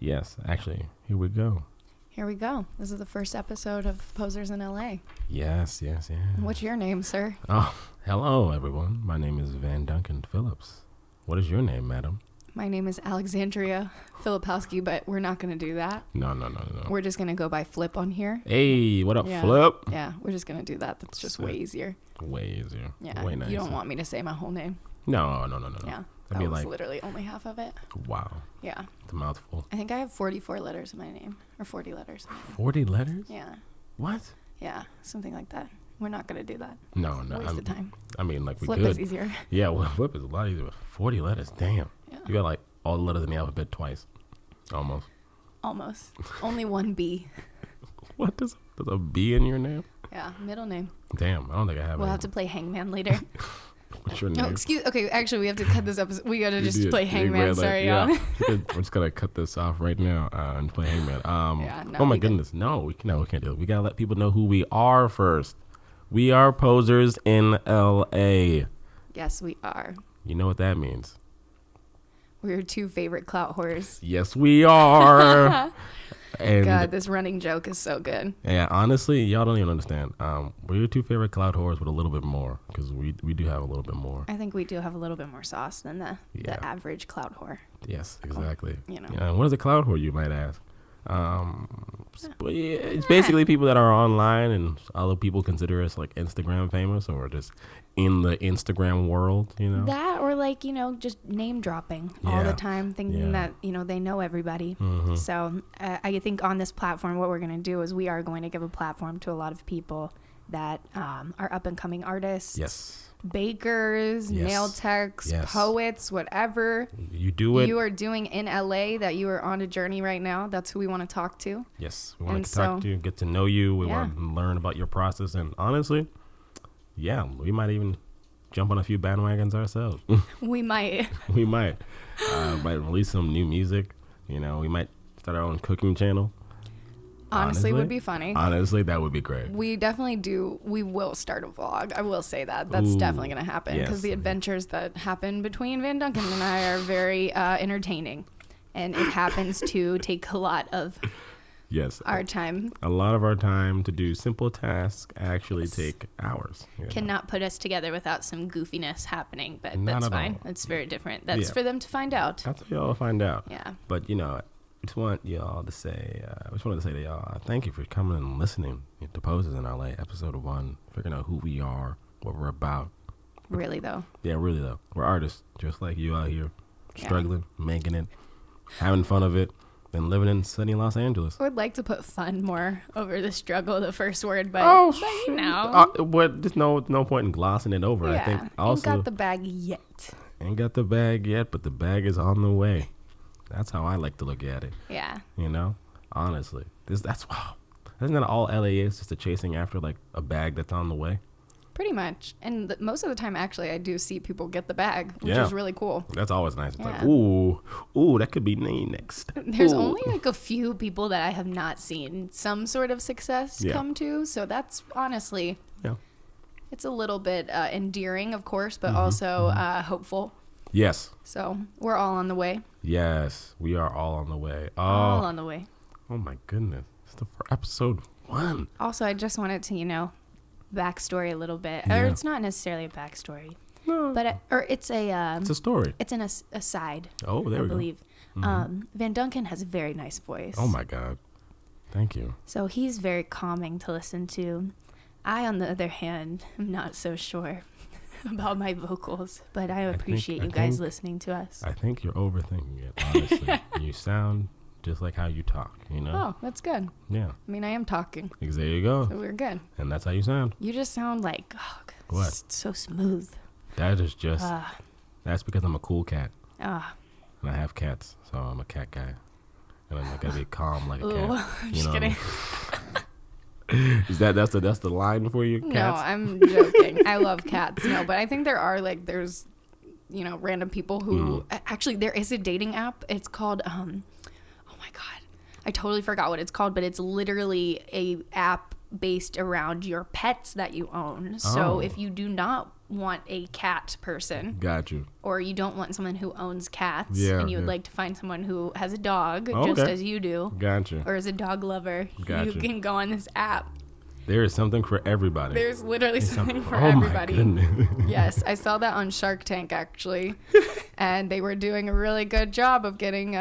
Yes, actually, here we go. Here we go. This is the first episode of Posers in LA. Yes. What's your name, sir? Oh, hello, everyone. My name is Vanduncan and Phillips. What is your name, madam? My name is Alexandria Filipowski, but we're not going to do that. No. We're just going to go by Flip on here. Hey, what up, Flip? Yeah, we're just going to do that. That's just way easier. Way easier. Yeah, way nicer. You don't want me to say my whole name. No. Yeah, That'd be that was like, literally only half of it. wow. Yeah. It's a mouthful. I think I have 44 letters in my name, or 40 letters. 40 letters? Yeah. What? Yeah, something like that. We're not going to do that. No. Waste of time. I mean, like, we Flip could. is easier. Yeah, well, Flip is a lot easier. 40 letters, damn. Yeah. You got, like, all the letters in the alphabet twice. Almost. Only one B. What? There's a B in your name? Yeah, middle name. Damn, I don't think I have We'll any. have to play Hangman later. What's your No, name? okay, actually, we have to cut this episode. We gotta just play Hangman. Like, Sorry, yeah. y'all. We're just gonna cut this off right now and play Hangman. No, oh my goodness, no, we can't do it. We gotta let people know who we are first. We are Posers in LA. Yes, we are. You know what that means? We're your two favorite clout whores. Yes, we are. And God, this running joke is so good. yeah, honestly, y'all don't even understand. We're your two favorite cloud whores with a little bit more, because we do have a little bit more. I think we do have a little bit more sauce than the average clout whore. Yes, exactly. You know. Yeah, what is a cloud whore, you might ask? But yeah, it's basically people that are online, and other people consider us like Instagram famous or just in the Instagram world, you know? That or like, just name dropping all the time, thinking that, they know everybody. Mm-hmm. So I think on this platform, what we're going to do is we are going to give a platform to a lot of people that are up and coming artists. Yes. Bakers, nail techs, poets, whatever you do it. You are doing in LA that you are on a journey right now. That's who we want to talk to. Yes. We want to talk to you, get to know you. We want to learn about your process. And honestly, we might even jump on a few bandwagons ourselves. We might. We might. Might release some new music. We might start our own cooking channel. Honestly, would be funny. Honestly, that would be great. We definitely do. We will start a vlog. I will say that. That's definitely going to happen because the adventures that happen between Vanduncan and I are very entertaining. And it happens to take a lot of our time. A lot of our time to do simple tasks actually take hours. Cannot put us together without some goofiness happening, but that's fine. It's very different. That's for them to find out. That's what y'all find out. Yeah. But, I just want y'all to say, to y'all, thank you for coming and listening to Poses in LA, episode 1, figuring out who we are, what we're about. Really, though. Yeah, really, though. We're artists, just like you out here, struggling, making it, having fun of it, and living in sunny Los Angeles. I would like to put fun more over the struggle, the first word, but there's no point in glossing it over. Yeah, I think also ain't got the bag yet. Ain't got the bag yet, but the bag is on the way. That's how I like to look at it. Yeah. Honestly, isn't that all LA is? Just a chasing after like a bag that's on the way. Pretty much. And most of the time, actually, I do see people get the bag, which is really cool. That's always nice. It's like, ooh, that could be me next. There's only like a few people that I have not seen some sort of success come to. So that's honestly, it's a little bit endearing, of course, but also hopeful. Yes. So we're all on the way. Yes, we are all on the way. All on the way. Oh my goodness. It's for episode 1. Also, I just wanted to, backstory a little bit. Or it's not necessarily a backstory. No. But it's a story. It's an aside. Oh, there we go. I believe. Vanduncan has a very nice voice. Oh my God. Thank you. So he's very calming to listen to. I, on the other hand, am not so sure about my vocals, but I appreciate you guys listening to us. I think you're overthinking it, honestly. You sound just like how you talk, Oh, that's good. Yeah. I mean, I am talking. There you go. So we're good. And that's how you sound. You just sound like, so smooth. That is just, that's because I'm a cool cat. And I have cats, so I'm a cat guy. And I'm gotta be calm like a cat. Just kidding. Is that's the line for you, cats? No, I'm joking. I love cats. No, but I think there's random people who actually there is a dating app. It's called oh my God, I totally forgot what it's called, but it's literally a app based around your pets that you own. So if you do not want a cat person. Got you. Or you don't want someone who owns cats. Yeah, and you would like to find someone who has a dog, just as you do. Gotcha. Or is a dog lover. Gotcha. You can go on this app. There is something for everybody. There's literally something for everybody. My goodness. Yes, I saw that on Shark Tank, actually. And they were doing a really good job of getting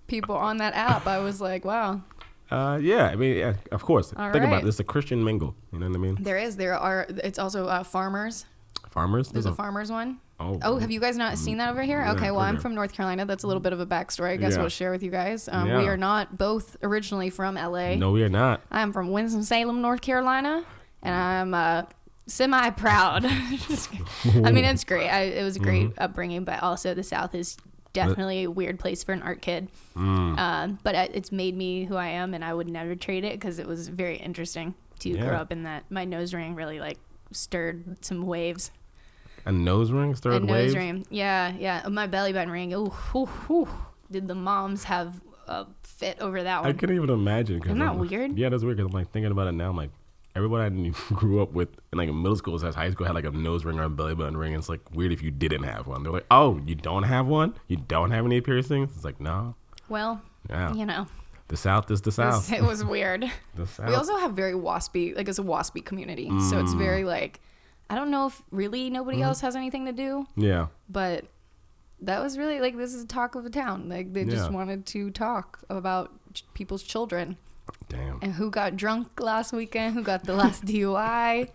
people on that app. I was like, wow. Yeah, I mean, yeah, of course. Think about it. It's a Christian mingle. You know what I mean? There are. It's also farmers. Farmers? There's a farmers one. Oh, have you guys not seen that over here? Okay, well, I'm from North Carolina. That's a little bit of a backstory, I guess we'll share with you guys. We are not both originally from LA. No, we are not. I'm from Winston-Salem, North Carolina, and I'm semi-proud. I mean, it's great. It was a great upbringing, but also the South is definitely a weird place for an art kid. But it's made me who I am, and I would never trade it because it was very interesting to grow up in that. My nose ring really stirred some waves. A nose ring stirred waves? A nose ring, yeah. My belly button ring. Ooh. Did the moms have a fit over that one? I can't even imagine. Isn't that weird? Yeah, that's weird because I'm like thinking about it now. I'm like, everyone I grew up with in like middle school slash high school had like a nose ring or a belly button ring. It's like weird if you didn't have one. They're like, oh, you don't have one? You don't have any piercings? It's like, no. Well, the South is the South. It was weird. The South. We also have very waspy, it's a waspy community. So it's very I don't know if really nobody else has anything to do. Yeah. But that was really this is the talk of the town. They just wanted to talk about people's children. Damn. And who got drunk last weekend, who got the last DUI.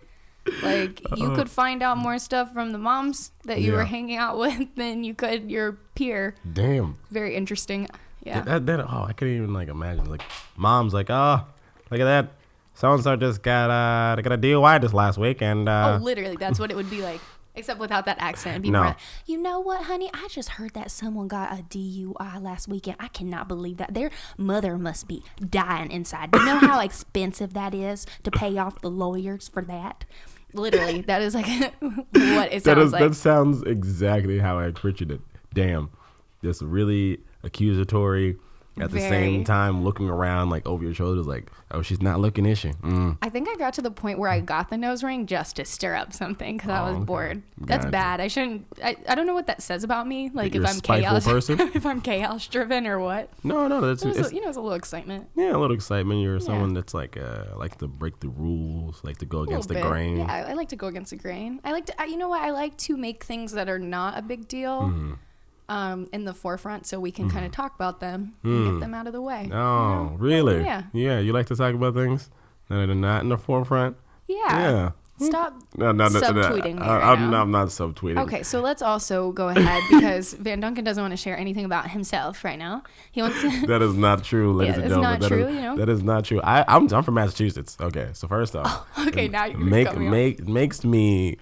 You could find out more stuff from the moms that you were hanging out with than you could your peer. Damn. Very interesting. Yeah. I couldn't even imagine. Mom's like, oh, look at that. So-and-so just got a DUI this last week. And, literally, that's what it would be like. Except without that accent. People are like, you know what, honey? I just heard that someone got a DUI last weekend. I cannot believe that. Their mother must be dying inside. Do you know how expensive that is to pay off the lawyers for that? Literally, that is what it sounds like. That sounds exactly how I pictured it. Damn. Just really accusatory. At the same time, looking around over your shoulders, oh, she's not looking, is she? I think I got to the point where I got the nose ring just to stir up something because I was bored. That's bad. I shouldn't. I don't know what that says about me. You're if I'm chaos, person? If I'm chaos driven or what. No. That's it's a little excitement. Yeah, a little excitement. You're someone that's likes to break the rules, like to go against the grain. Yeah, I like to go against the grain. I like to. You know what? I like to make things that are not a big deal. In the forefront so we can kind of talk about them and get them out of the way. Oh, really? Yeah. Yeah, you like to talk about things that are not in the forefront? Yeah. Stop subtweeting me right now. I'm not subtweeting. Okay, so let's also go ahead because Vanduncan doesn't want to share anything about himself right now. He wants to... That is not true, ladies and gentlemen. That's not true, That is not true. I'm from Massachusetts. Okay, so first off... Oh, okay, now you're makes me...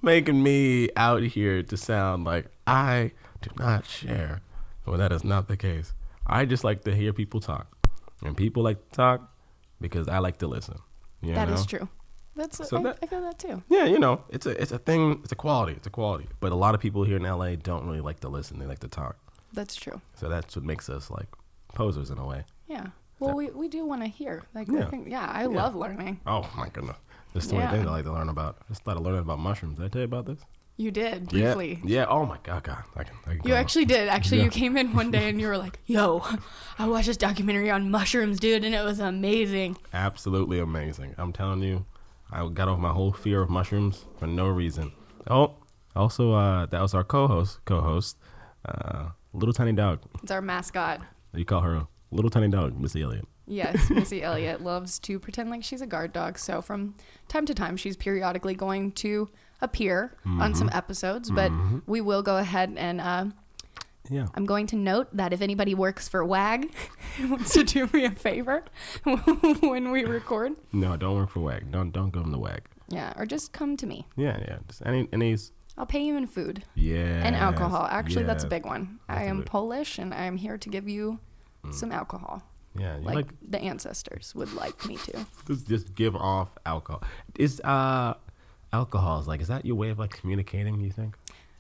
making me out here to sound like I do not share. Well, that is not the case. I just like to hear people talk. And people like to talk because I like to listen. That is true. I feel that too. Yeah, it's a thing. It's a quality. But a lot of people here in LA don't really like to listen. They like to talk. That's true. So that's what makes us posers in a way. Yeah. Well, we do want to hear. I love learning. Oh, my goodness. There's so many things I like to learn about. I just started learning about mushrooms. Did I tell you about this? You did, briefly. Yeah. Oh, my God. You actually did. Actually, you came in one day and you were like, yo, I watched this documentary on mushrooms, dude, and it was amazing. Absolutely amazing. I'm telling you, I got over my whole fear of mushrooms for no reason. Oh, also, that was our co-host, Little Tiny Dog. It's our mascot. You call her Little Tiny Dog, Missy Elliott. Yes, Missy Elliott loves to pretend like she's a guard dog. So from time to time, she's periodically going to appear on some episodes. But we will go ahead and I'm going to note that if anybody works for WAG wants to do me a favor when we record. No, don't work for WAG. Don't go to WAG. Yeah, or just come to me. Yeah. Just any. I'll pay you in food. Yeah. And alcohol. Actually, that's a big one. I am Polish, and I am here to give you some alcohol. Yeah, the ancestors would like me to. Just give off alcohol. Is alcohol is that your way of communicating? You think?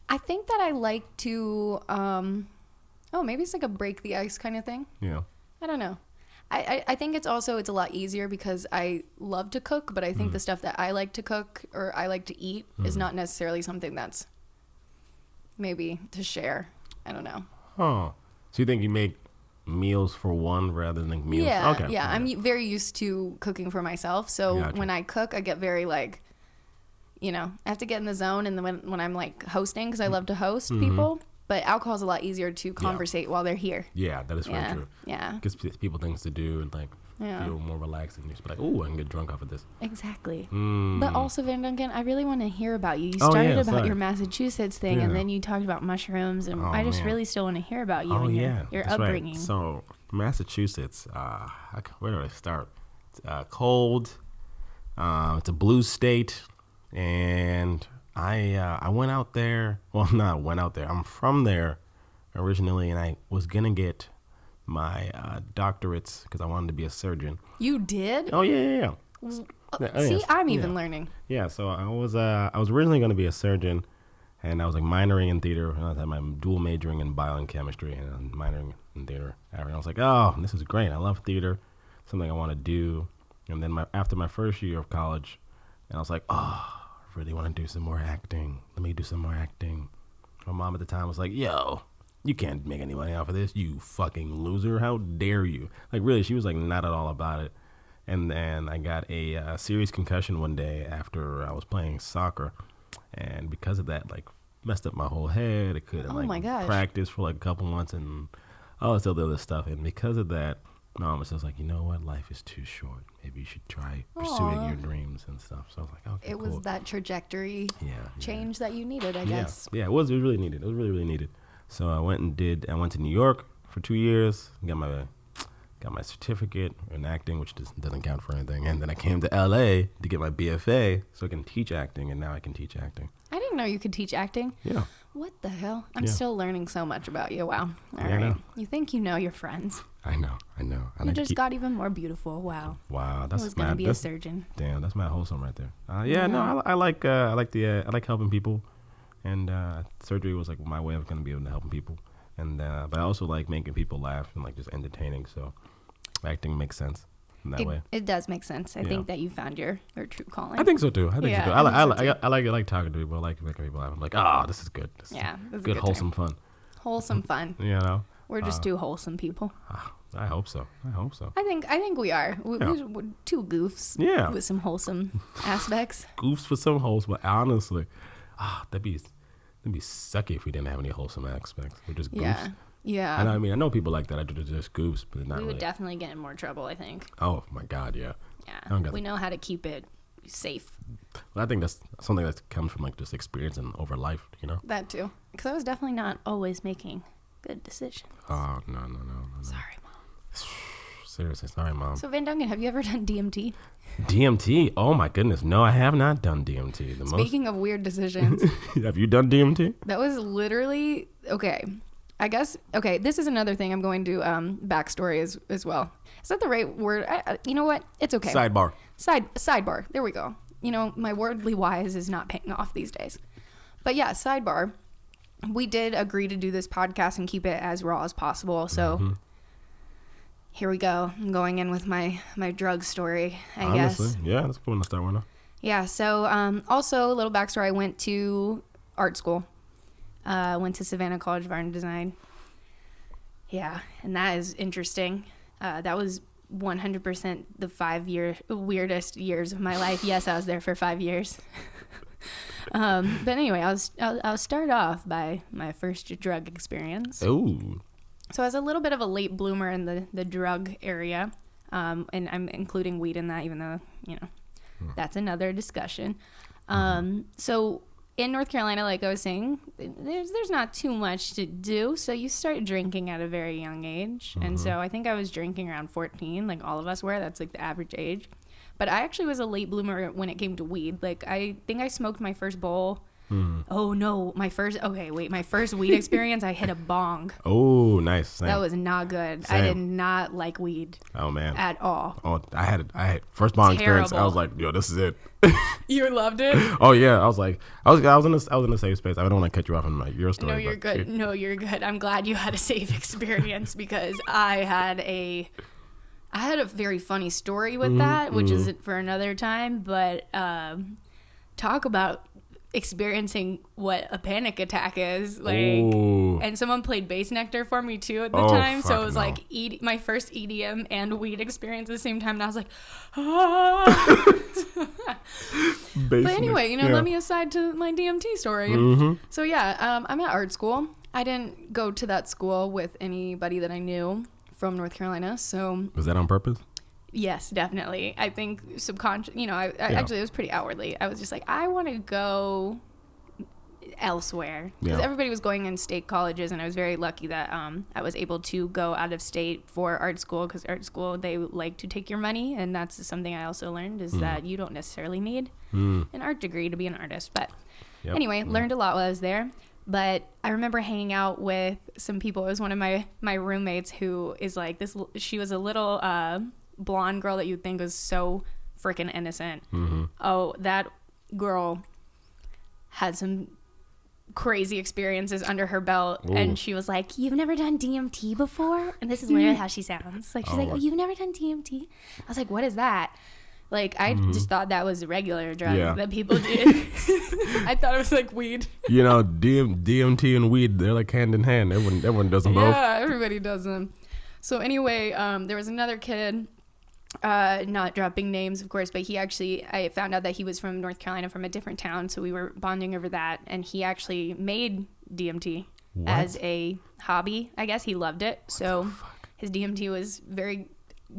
I think that I like to. Maybe it's a break the ice kind of thing. Yeah. I don't know. I think it's a lot easier because I love to cook, but I think the stuff that I like to cook or I like to eat is not necessarily something that's maybe to share. I don't know. Oh, so you think you make meals for one rather than meals? Yeah, okay. Yeah. I'm very used to cooking for myself, so when I cook, I get very like, I have to get in the zone, and then when I'm like hosting, because I love to host people. But alcohol is a lot easier to conversate while they're here. Yeah, that is very true. Yeah. Gives people things to do and like feel more relaxed and just be like, oh, I can get drunk off of this. Exactly. But also, Vanduncan, I really want to hear about you. You started about your Massachusetts thing, and then you talked about mushrooms, and I just really still want to hear about you and your upbringing. Right. So Massachusetts, where do I start? It's cold. It's a blue state, and I went out there. Well, not went out there. I'm from there originally, and I was gonna get my doctorates because I wanted to be a surgeon. You did? Oh yeah. See, I'm even learning. Yeah, so I was originally gonna be a surgeon, and I was like minoring in theater, and I had my dual majoring in bio and chemistry, and minoring in theater. And I was like, oh, this is great. I love theater, something I want to do. And then after my first year of college, and I was like, oh, I really want to do some more acting. Let me do some more acting. My mom at the time was like, yo, you can't make any money off of this, you fucking loser. How dare you? Like, really, she was like not at all about it. And then I got a serious concussion one day after I was playing soccer. And because of that, like, messed up my whole head. I couldn't practice for like a couple months and all this other stuff. And because of that, Mom was just like, you know what? Life is too short. Maybe you should try pursuing your dreams and stuff. So I was like, okay, It was that trajectory change that you needed, I guess. Yeah, it was really needed. It was really, really needed. So I went to New York for 2 years, got my certificate in acting, which doesn't count for anything. And then I came to LA to get my BFA so I can teach acting, and now I can teach acting. I didn't know you could teach acting. Yeah. What the hell? I'm still learning so much about you. Wow. All right. You think you know your friends. I know. You just got even more beautiful. Wow. That's I was gonna be a surgeon. Damn, that's my wholesome right there. I like helping people, and surgery was like my way of gonna be able to helping people, and but I also like making people laugh and like just entertaining. So acting makes sense in that way. It does make sense. I think that you found your true calling. I think so too. I like talking to people. I like making people laugh. I'm like, this is good. This is good wholesome fun. Wholesome fun. You know. We're just two wholesome people. I hope so. I think we are. We're two goofs. Yeah. With some wholesome aspects. Goofs with some wholesome. But honestly, that'd be sucky if we didn't have any wholesome aspects. We're just goofs. Yeah. And I know people like that. I do just goofs, but not really. We would definitely get in more trouble, I think. Oh my God, yeah. Yeah. We know how to keep it safe. Well, I think that's something that comes from like just experience and over life, you know. That too, because I was definitely not always making good decisions. Oh no. Sorry, Mom. Seriously, sorry, Mom. So Vanduncan, have you ever done DMT? DMT? Oh my goodness, no, I have not done DMT. Speaking of weird decisions, have you done DMT? That was literally okay. I guess this is another thing I'm going to backstory as well. Is that the right word? You know what? It's okay. Sidebar. Sidebar. There we go. You know, my worldly wise is not paying off these days. But yeah, sidebar. We did agree to do this podcast and keep it as raw as possible. So here we go. I'm going in with my drug story, I guess. Yeah, that's cool. Let's start one off. Yeah. So also a little backstory. I went to art school. Went to Savannah College of Art and Design. Yeah, and that is interesting. That was 100% the 5-year weirdest years of my life. Yes, I was there for 5 years. But anyway, I'll start off by my first drug experience. Oh. So I was a little bit of a late bloomer in the drug area, and I'm including weed in that, even though that's another discussion. So in North Carolina, like I was saying, there's not too much to do, so you start drinking at a very young age. And so I think I was drinking around 14, like all of us were. That's like the average age. But I actually was a late bloomer when it came to weed. Like, I think I smoked my first bowl. Oh, no. My first weed experience, I hit a bong. Oh, nice. Same. That was not good. Same. I did not like weed. Oh, man. At all. Oh, I had first bong experience. I was like, yo, this is it. You loved it? Oh, yeah. I was like, I was in a safe space. I don't want to cut you off in your story. No, you're good. No, you're good. I'm glad you had a safe experience because I had a I had a very funny story with that, which is for another time. But talk about experiencing what a panic attack is like. Ooh. And someone played bass nectar for me too at the time, so it was like my first EDM and weed experience at the same time, and I was like, but anyway, let me aside to my DMT story. So I'm at art school. I didn't go to that school with anybody that I knew from North Carolina. So was that on purpose? Yes, definitely. I think subconscious, actually it was pretty outwardly. I was just like, I want to go elsewhere because everybody was going in state colleges, and I was very lucky that I was able to go out of state for art school, because art school, they like to take your money, and that's something I also learned is that you don't necessarily need an art degree to be an artist. But anyway, learned a lot while I was there. But I remember hanging out with some people. It was one of my roommates who is like this. She was a little blonde girl that you'd think was so freaking innocent. Oh, that girl had some crazy experiences under her belt. Ooh. And she was like, "You've never done DMT before?" And this is literally how she sounds. Like, she's like, "Oh, you've never done DMT?" I was like, "What is that?" Like, I just thought that was a regular drug that people did. I thought it was like weed. DMT and weed, they're like hand in hand. Everyone does them both. Yeah, everybody does them. So anyway, there was another kid, not dropping names, of course, but I found out that he was from North Carolina, from a different town. So we were bonding over that. And he actually made DMT as a hobby. I guess he loved it. So his DMT was very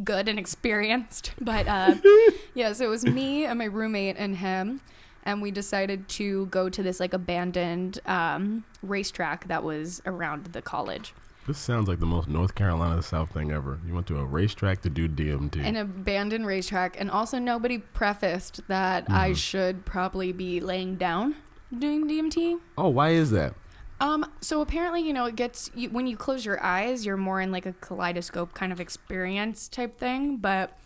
good and experienced. But so it was me and my roommate and him. And we decided to go to this like abandoned racetrack that was around the college. This sounds like the most North Carolina South thing ever. You went to a racetrack to do DMT. An abandoned racetrack. And also nobody prefaced that I should probably be laying down doing DMT. Oh, why is that? So apparently, it gets you, when you close your eyes, you're more in like a kaleidoscope kind of experience type thing. But,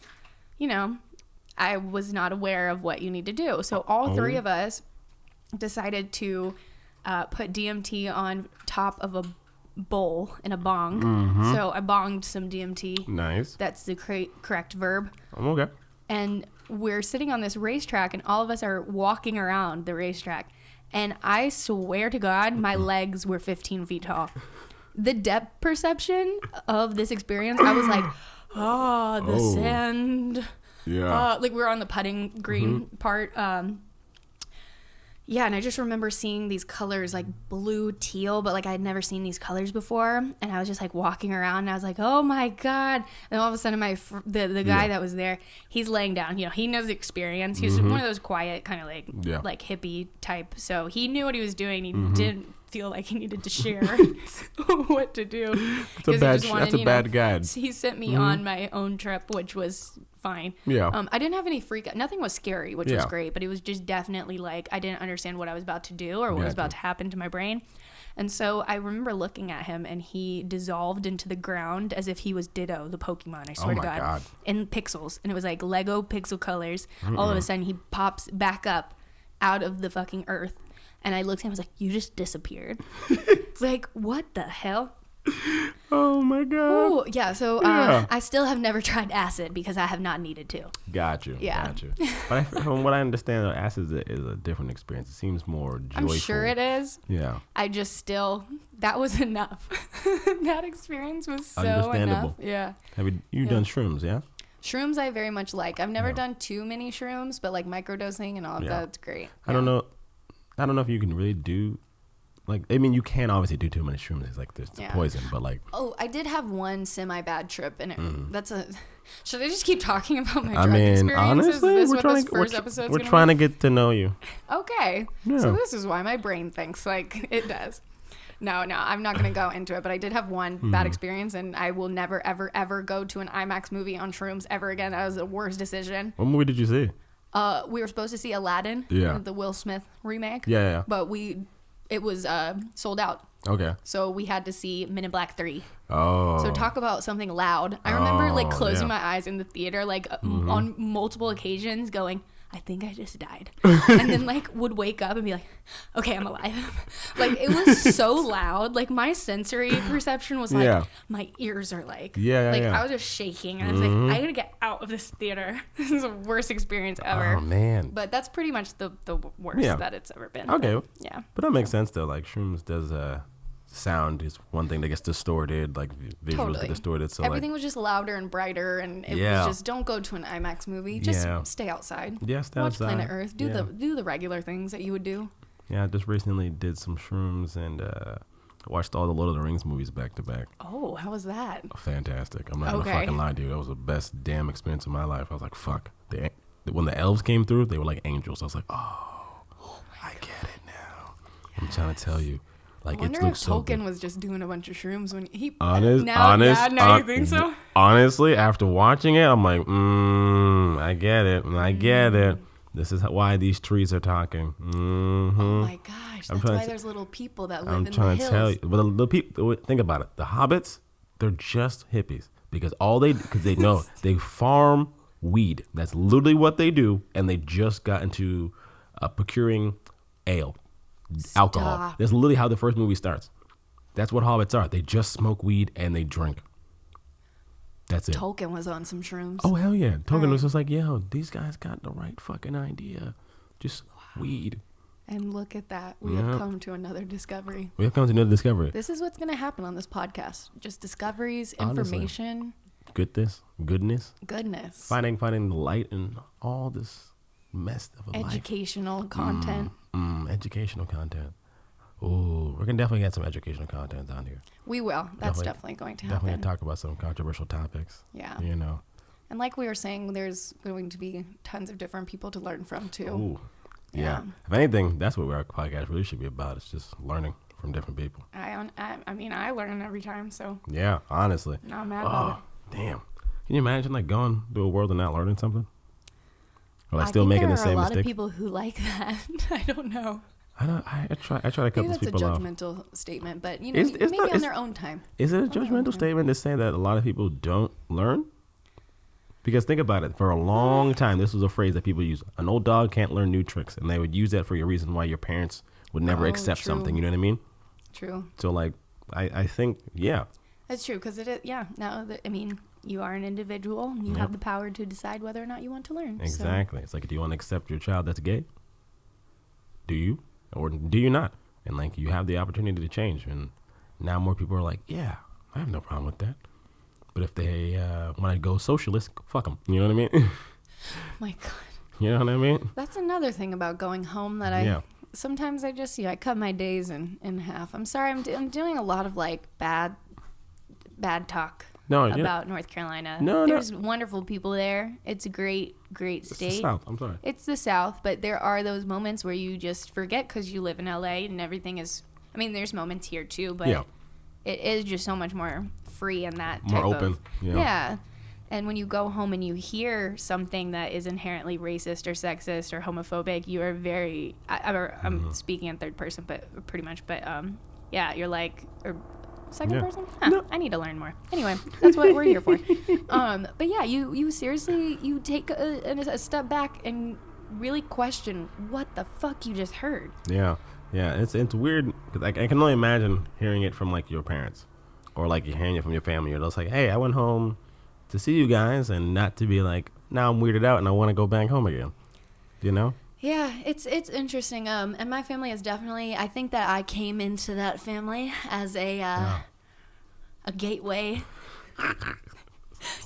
I was not aware of what you need to do. So all three of us decided to put DMT on top of a bowl in a bong. So I bonged some DMT. Nice. That's the correct verb. Okay. And we're sitting on this racetrack, and all of us are walking around the racetrack. And I swear to God, my legs were 15 feet tall. The depth perception of this experience, I was like, the sand. Yeah. Like we were on the putting green part. And I just remember seeing these colors like blue, teal, but like I had never seen these colors before. And I was just like walking around, and I was like, oh my God. And all of a sudden the guy that was there, he's laying down, he knows the experience. He was one of those quiet kind of like hippie type. So he knew what he was doing. He didn't feel like he needed to share what to do. That's a bad guide. He sent me on my own trip, which was fine. Yeah. I didn't have any freak out. Nothing was scary, which was great, but it was just definitely like I didn't understand what I was about to do or what was about to happen to my brain. And so I remember looking at him, and he dissolved into the ground as if he was Ditto, the Pokemon, I swear to God. In pixels. And it was like Lego pixel colors. All of a sudden he pops back up out of the fucking earth. And I looked at him, I was like, you just disappeared. It's like, what the hell? Oh my God. Ooh, yeah, so I still have never tried acid because I have not needed to. Got you. But from what I understand, acid is a different experience. It seems more joyful. I'm sure it is. Yeah. I just that was enough. That experience was so understandable. Enough. Yeah. Have you done shrooms, yeah? Shrooms I very much like. I've never done too many shrooms, but like microdosing and all of that's great. I don't know if you can really do, you can obviously do too many shrooms. It's like there's poison, but like. Oh, I did have one semi-bad trip, and should I just keep talking about my drug experiences? Honestly, we're trying to get to know you. Okay. Yeah. So this is why my brain thinks like it does. No, I'm not going to go into it, but I did have one bad experience, and I will never, ever, ever go to an IMAX movie on shrooms ever again. That was the worst decision. What movie did you see? We were supposed to see Aladdin, the Will Smith remake. Yeah. But it was sold out. Okay. So we had to see Men in Black 3. Oh. So talk about something loud. I remember closing my eyes in the theater on multiple occasions going, I think I just died. And then like would wake up and be like, okay, I'm alive. Like it was so loud. Like my sensory perception was like, my ears are like, I was just shaking. And I was like, I gotta get out of this theater. This is the worst experience ever. Oh man. But that's pretty much the worst that it's ever been. Okay. But, yeah. But that makes sense though. Like shrooms does sound is one thing that gets distorted, like visuals get distorted. So everything was just louder and brighter, and it was just don't go to an IMAX movie. Just stay outside. Yeah, stay Watch outside. Planet Earth. Do the regular things that you would do. Yeah, I just recently did some shrooms and watched all the Lord of the Rings movies back to back. Oh, how was that? Fantastic. I'm not gonna fucking lie to you. That was the best damn experience of my life. I was like, fuck. When the elves came through, they were like angels. I was like, oh I get it now. Yes. I'm trying to tell you. Like, I wonder if Tolkien was just doing a bunch of shrooms when he. Now you think so? Honestly, after watching it, I'm like, I get it. I get it. This is why these trees are talking. Mm-hmm. Oh my gosh, that's why there's little people that live in the hills. I'm trying to tell you, but the people, think about it. The hobbits, they're just hippies because they know they farm weed. That's literally what they do, and they just got into procuring ale. Alcohol. That's literally how the first movie starts. That's what hobbits are. They just smoke weed and they drink. That's it. Tolkien was on some shrooms. Oh hell yeah. Tolkien was just like, yo, these guys got the right fucking idea. Just weed. And look at that. We have come to another discovery. This is what's going to happen on this podcast. Just discoveries, information. Goodness. Finding the light in all this mess of life. Educational content. Educational content. Ooh, we're gonna definitely get some educational content down here. We will. That's definitely going to happen. Definitely talk about some controversial topics. Yeah. You know. And like we were saying, there's going to be tons of different people to learn from too. Ooh. Yeah. If anything, that's what our podcast really should be about. It's just learning from different people. I mean, I learn every time, so. Yeah, honestly. Not mad about it. Damn. Can you imagine like going to a world and not learning something? Or like still making the same mistake? There are a lot of people who like that. I don't know. I try to cut those people off. Maybe that's a judgmental statement, but maybe on their own time. Is it a judgmental statement to say that a lot of people don't learn? Because think about it. For a long time, this was a phrase that people use. An old dog can't learn new tricks, and they would use that for your reason why your parents would never accept something. You know what I mean? True. So like, I think that's true because it is. Yeah. Now I mean. You are an individual. And you have the power to decide whether or not you want to learn. Exactly. So. It's like, do you want to accept your child that's gay? Do you? Or do you not? And like, you have the opportunity to change. And now more people are like, yeah, I have no problem with that. But if they want to go socialist, fuck them. You know what I mean? My God. You know what I mean? That's another thing about going home that sometimes I just, I cut my days in half. I'm sorry. I'm doing a lot of like bad talk. About North Carolina. There's wonderful people there. It's a great state. It's the South. I'm sorry. It's the South, but there are those moments where you just forget because you live in LA and everything is. I mean, there's moments here too, but it is just so much more free and that more type open. Yeah. And when you go home and you hear something that is inherently racist or sexist or homophobic, you are very. I'm speaking in third person, but pretty much. But you're like. Second person? No. I need to learn more. Anyway, that's what we're here for. But yeah, you seriously, you take a step back and really question what the fuck you just heard. Yeah. It's weird because I can only imagine hearing it from like your parents or like you're hearing it from your family. You're just like, hey, I went home to see you guys, and not to be like, now I'm weirded out and I want to go back home again. You know? Yeah, it's interesting. And my family is definitely, I think that I came into that family as a gateway.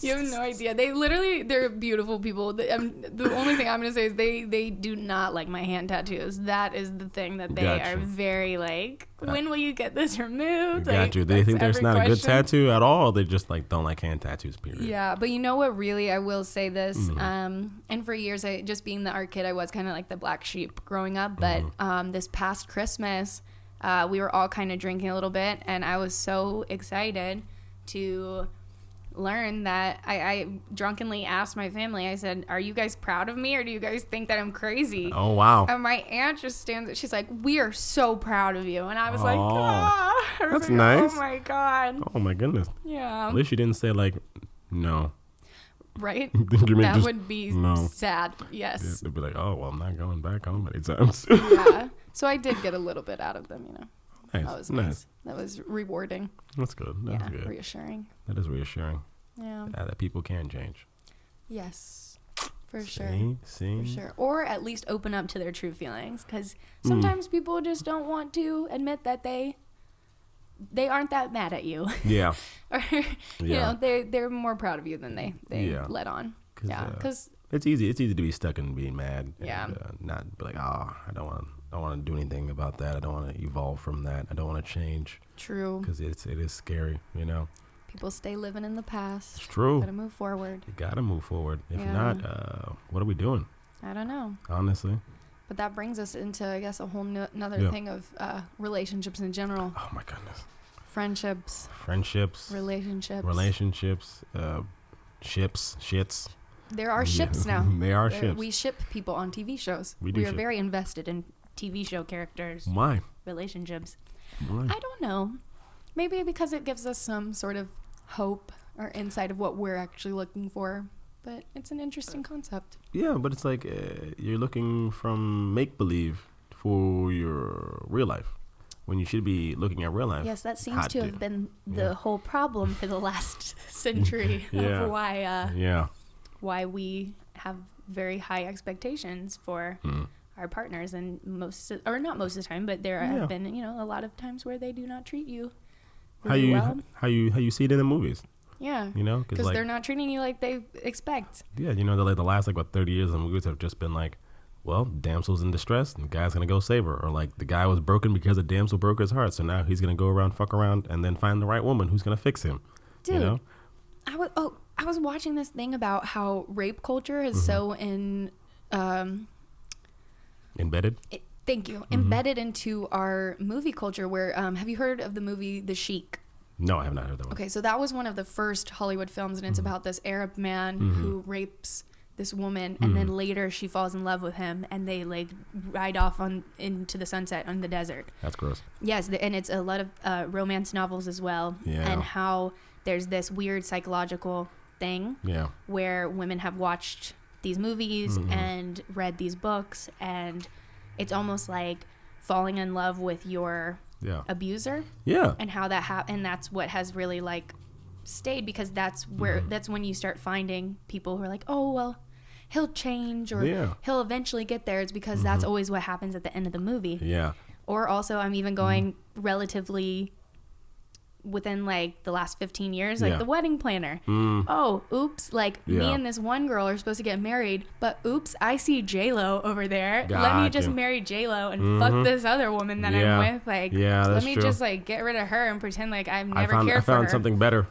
You have no idea. They're beautiful people. The only thing I'm going to say is they do not like my hand tattoos. That is the thing that they are very like, when will you get this removed? Got you. They think there's not a good tattoo at all. They just like don't like hand tattoos, period. Yeah, but you know what, really, I will say this. And for years, just being the art kid, I was kind of like the black sheep growing up. But this past Christmas, we were all kind of drinking a little bit. And I was so excited to learn that I drunkenly asked my family, I said, are you guys proud of me or do you guys think that I'm crazy? Oh, wow. And my aunt just stands, she's like, we are so proud of you. And I was like, that's nice. Oh my God. Oh my goodness. Yeah. At least you didn't say like, no. Right? That would be sad. Yes. Yeah, they'd be like, oh, well, I'm not going back home many times. Yeah. So I did get a little bit out of them, you know. Nice. That was nice. That was rewarding. That's good. That's good. Reassuring. That is reassuring. Yeah. That people can change. Yes. For sure. See? For sure. Or at least open up to their true feelings. Because sometimes people just don't want to admit that they aren't that mad at you. Yeah. Or, you know, they're more proud of you than they let on. Because it's easy to be stuck in being mad. Yeah. And, not be like, I don't want to do anything about that. I don't want to evolve from that. I don't want to change. True. Because it is scary, you know. People stay living in the past. It's true. Gotta move forward. You gotta move forward. If not, what are we doing? I don't know. Honestly. But that brings us into, I guess, a whole another thing of relationships in general. Oh my goodness. Friendships. Relationships. Shits. There are ships now. They are ships. We ship people on TV shows. We are very invested in TV show characters. Why? Relationships. Why? I don't know. Maybe because it gives us some sort of hope or insight of what we're actually looking for. But it's an interesting concept. Yeah, but it's like you're looking from make-believe for your real life when you should be looking at real life. Yes, that seems to have been the whole problem for the last century of why we have very high expectations for our partners, and not most of the time, but there have been, you know, a lot of times where they do not treat you really well. How you see it in the movies. Yeah. You know, because they're not treating you like they expect. Yeah, you know, the last 30 years of movies have just been like, well, damsel's in distress and the guy's gonna go save her, or like the guy was broken because a damsel broke his heart, so now he's gonna go around, fuck around, and then find the right woman who's gonna fix him. Dude, you know? I was watching this thing about how rape culture is so embedded. Embedded into our movie culture. Where have you heard of the movie The Sheik? No, I have not heard that one. Okay, so that was one of the first Hollywood films, and it's about this Arab man who rapes this woman, and then later she falls in love with him, and they like ride off into the sunset on the desert. That's gross. Yes, and it's a lot of romance novels as well, and how there's this weird psychological thing where women have watched these movies and read these books, and it's almost like falling in love with your abuser. Yeah. And how that and that's what has really like stayed, because that's where that's when you start finding people who are like, oh well, he'll change, or he'll eventually get there. It's because that's always what happens at the end of the movie. Yeah. Or also, I'm even going relatively within like the last 15 years, like The Wedding Planner. Oh, oops, like me and this one girl are supposed to get married, but oops, I see J-Lo over there. Let me just marry J-Lo and fuck this other woman that I'm with. Like, let me just like get rid of her and pretend like I've never cared for her. I found something better.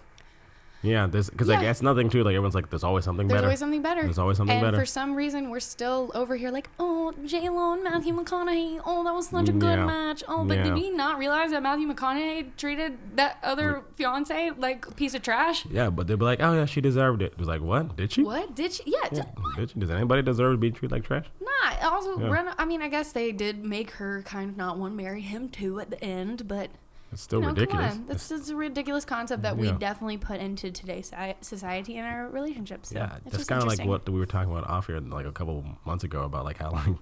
Yeah, because like that's nothing too. Like everyone's like, there's always something better. There's always something better. There's always something better. And for some reason, we're still over here like, oh, J-Lo and Matthew McConaughey. Oh, that was such a good match. Oh, but did we not realize that Matthew McConaughey treated that other fiance like a piece of trash? Yeah, but they'd be like, oh yeah, she deserved it. It was like, what? Did she? What did she? Yeah. Did she? Does anybody deserve to be treated like trash? Nah. Also, I mean, I guess they did make her kind of not want to marry him too at the end, but. It's still ridiculous. Come on. This is a ridiculous concept that we definitely put into today's society and our relationships. So that's kind of like what we were talking about off here like a couple months ago about like how like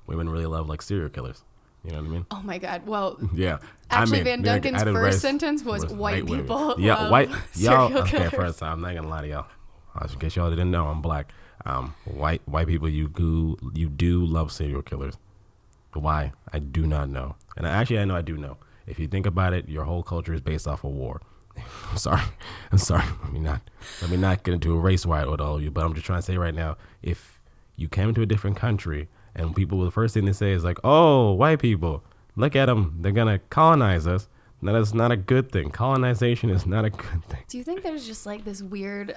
women really love like serial killers. You know what I mean? Oh my God. Well, actually, Van Duncan's first sentence was white people. Yeah, white y'all. Okay, first I'm not gonna lie to y'all. In case y'all didn't know, I'm black. White people, you do love serial killers. Why? I do not know. And I know I do know. If you think about it, your whole culture is based off of war. I'm sorry. Let me not get into a race riot with all of you, but I'm just trying to say right now, if you came to a different country and people, the first thing they say is like, oh, white people, look at them. They're going to colonize us. That is not a good thing. Colonization is not a good thing. Do you think there's just like this weird,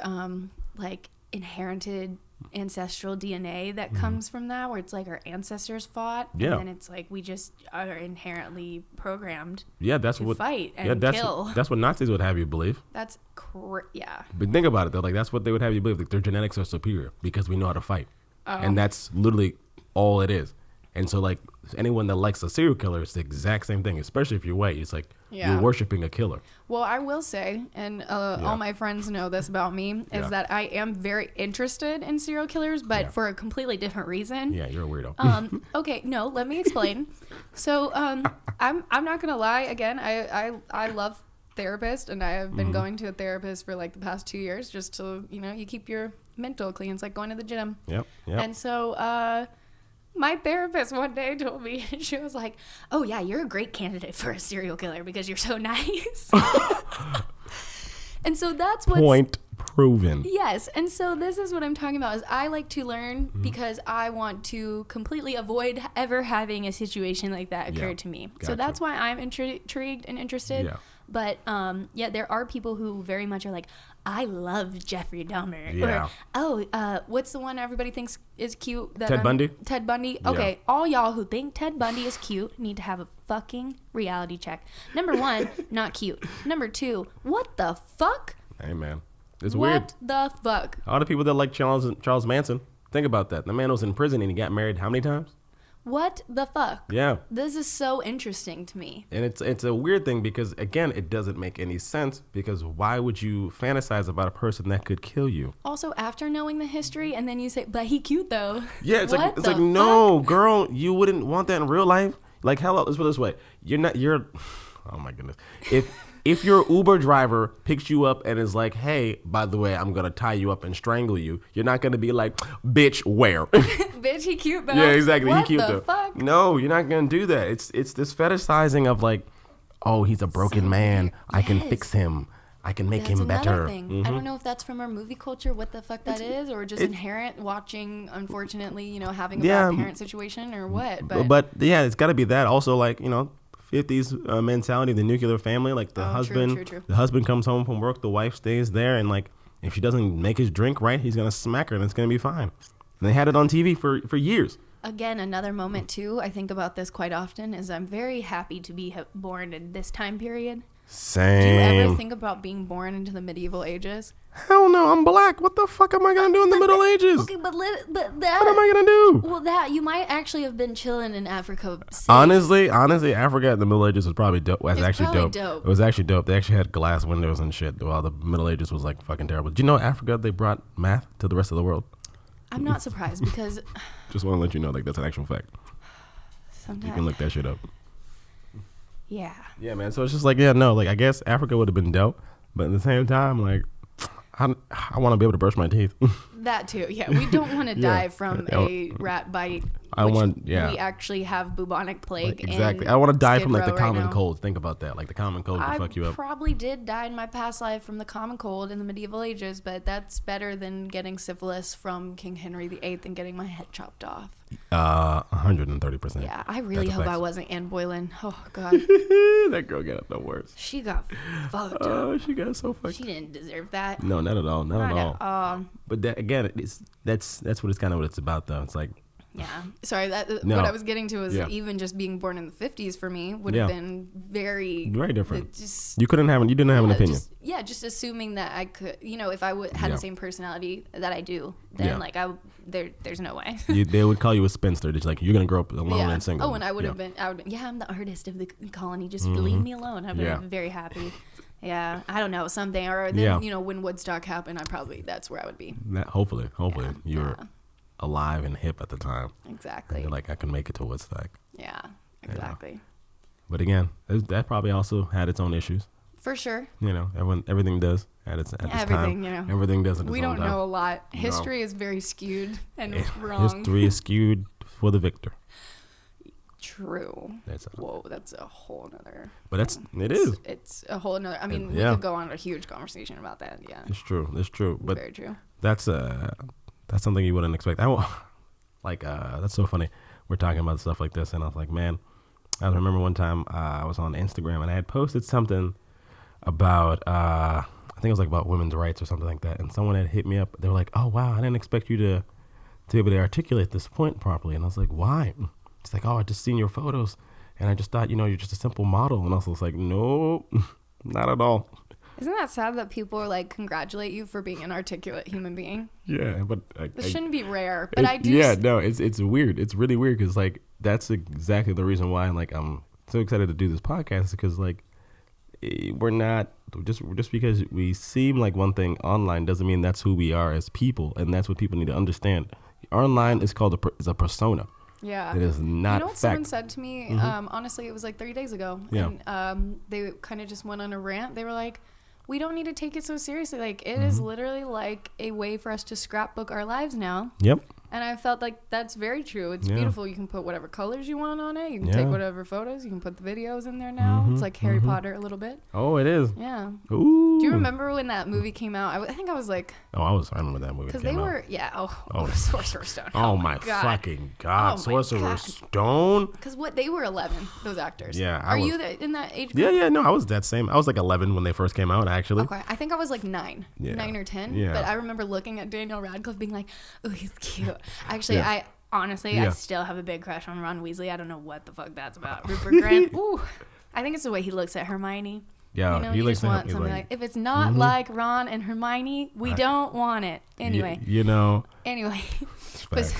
like inherited ancestral DNA that comes from that, where it's like our ancestors fought, and then it's like we just are inherently programmed to fight and kill. That's what Nazis would have you believe. That's But think about it though, like that's what they would have you believe, like their genetics are superior because we know how to fight. And that's literally all it is. And so like anyone that likes a serial killer, it's the exact same thing, especially if you're white. It's like you're worshiping a killer. Well, I will say, and all my friends know this about me, is that I am very interested in serial killers, but for a completely different reason. Yeah, you're a weirdo. Okay, no, let me explain. So I'm not gonna lie. Again, I love therapists, and I have been going to a therapist for like the past 2 years just to you keep your mental clean. It's like going to the gym. Yep. And so my therapist one day told me, she was like, "Oh yeah, you're a great candidate for a serial killer because you're so nice." And so that's what point proven. Yes. And so this is what I'm talking about is I like to learn because I want to completely avoid ever having a situation like that occur to me. Gotcha. So that's why I'm intrigued and interested. Yeah. But there are people who very much are like, I love Jeffrey Dahmer. Yeah. Or, what's the one everybody thinks is cute? Ted Bundy? Ted Bundy. Okay, all y'all who think Ted Bundy is cute need to have a fucking reality check. Number 1, not cute. Number 2, what the fuck? Hey, man. It's weird. What the fuck? All the people that like Charles Manson, think about that. The man was in prison and he got married how many times? What the fuck? Yeah. This is so interesting to me. And it's a weird thing because, again, it doesn't make any sense because why would you fantasize about a person that could kill you? Also, after knowing the history, and then you say, but he cute though. Yeah, it's like no, girl, you wouldn't want that in real life. Like, hello, let's put it this way. Oh my goodness. If your Uber driver picks you up and is like, hey, by the way, I'm going to tie you up and strangle you, you're not going to be like, bitch, where? Bitch, he cute though. Yeah, exactly. What He cute the though. Fuck? No, you're not going to do that. It's this fetishizing of like, oh, he's a broken man. Weird. I can fix him. I can make him better. Thing. Mm-hmm. I don't know if that's from our movie culture, what the fuck that is, or just inherent watching, unfortunately, having a bad parent situation or what. But yeah, it's got to be that. Also, like, 50s mentality, the nuclear family, like the husband, true. The husband comes home from work, the wife stays there, and like if she doesn't make his drink right, he's gonna smack her, and it's gonna be fine. And they had it on TV for years. Again, another moment too. I think about this quite often. Is I'm very happy to be born in this time period. Same. Do you ever think about being born into the medieval ages? Hell no, I'm black. What the fuck am I gonna do in the Middle Ages? Okay, but that. What am I gonna do? Well, that you might actually have been chilling in Africa. Safe. Honestly, Africa in the Middle Ages was probably dope. It Dope. It was actually dope. They actually had glass windows and shit. While the Middle Ages was like fucking terrible. Did you know Africa, they brought math to the rest of the world? I'm not surprised because. Just want to let you know, like, that's an actual fact. Sometimes you can look that shit up. Yeah. Yeah, man. So it's just like, I guess Africa would have been dope, but at the same time, like, I want to be able to brush my teeth. That too. Yeah, we don't want to die from a rat bite. We actually have bubonic plague. Exactly. I want to die from like the common right cold. Think about that. Like the common cold can fuck you up. I probably did die in my past life from the common cold in the medieval ages, but that's better than getting syphilis from King Henry VIII and getting my head chopped off. 130%. Yeah, I really hope I wasn't Anne Boleyn. Oh God. That girl got the worst. She got fucked up. Oh, she got so fucked. She didn't deserve that. No, not at all. Not at all. But that, again, that's what it's kind of what it's about, though. It's like. Yeah. Sorry, what I was getting to was even just being born in the 50s for me would have been very different. You didn't have an opinion. Just assuming that I could, if I had the same personality that I do, then there's no way. They would call you a spinster. It's like, you're going to grow up alone and single. Oh, and I would have been, I'm the artist of the colony. Just leave me alone. I've been very happy. Yeah, I don't know, something. Or then, when Woodstock happened, that's where I would be. Hopefully. You were alive and hip at the time. Exactly. And you're like, I can make it to Woodstock. Yeah, exactly. But again, that probably also had its own issues. For sure. Everything does at its time. Everything does at its own time. We don't know a lot. History is very skewed and wrong. History is skewed for the victor. True. That's a whole nother. But it is. It's a whole nother. I mean, we could go on a huge conversation about that. Yeah. It's true. But very true. That's something you wouldn't expect. That's so funny. We're talking about stuff like this, and I was like, man, I remember one time I was on Instagram and I had posted something about, I think it was like about women's rights or something like that, and someone had hit me up. They were like, oh wow, I didn't expect you to be able to articulate this point properly. And I was like, why? It's like, oh, I just seen your photos, and I just thought, you're just a simple model. And I was like, no, not at all. Isn't that sad that people are like congratulate you for being an articulate human being? Yeah, but this shouldn't be rare. But I do. Yeah, no, it's weird. It's really weird because like that's exactly the reason why like I'm so excited to do this podcast because like we're not just because we seem like one thing online doesn't mean that's who we are as people, and that's what people need to understand. Online is called is a persona. Yeah. It is not. You know what fact. someone said to me? Honestly, it was like 3 days ago. Yeah. And they kind of just went on a rant. They were like, we don't need to take it so seriously. Like, it is literally like a way for us to scrapbook our lives now. Yep. And I felt like that's very true. It's beautiful. You can put whatever colors you want on it. You can take whatever photos. You can put the videos in there now. It's like Harry Potter a little bit. Oh, it is. Yeah. Ooh. Do you remember when that movie came out? I think I was like... Oh, I remember that movie. Because they were... Yeah. Oh, Sorcerer's Stone. Oh, my God. Fucking God. Sorcerer's Stone. Because they were 11, those actors. Yeah. Are you in that age group? Yeah. No, I was that same. I was like 11 when they first came out, actually. Okay. I think I was like 9. Yeah. 9 or 10. Yeah. But I remember looking at Daniel Radcliffe being like, oh, he's cute. Actually, I still have a big crush on Ron Weasley. I don't know what the fuck that's about. Rupert Grint. Ooh. I think it's the way he looks at Hermione. Yeah, you know, he just want something like if it's not like Ron and Hermione, we don't want it. Anyway. Anyway. But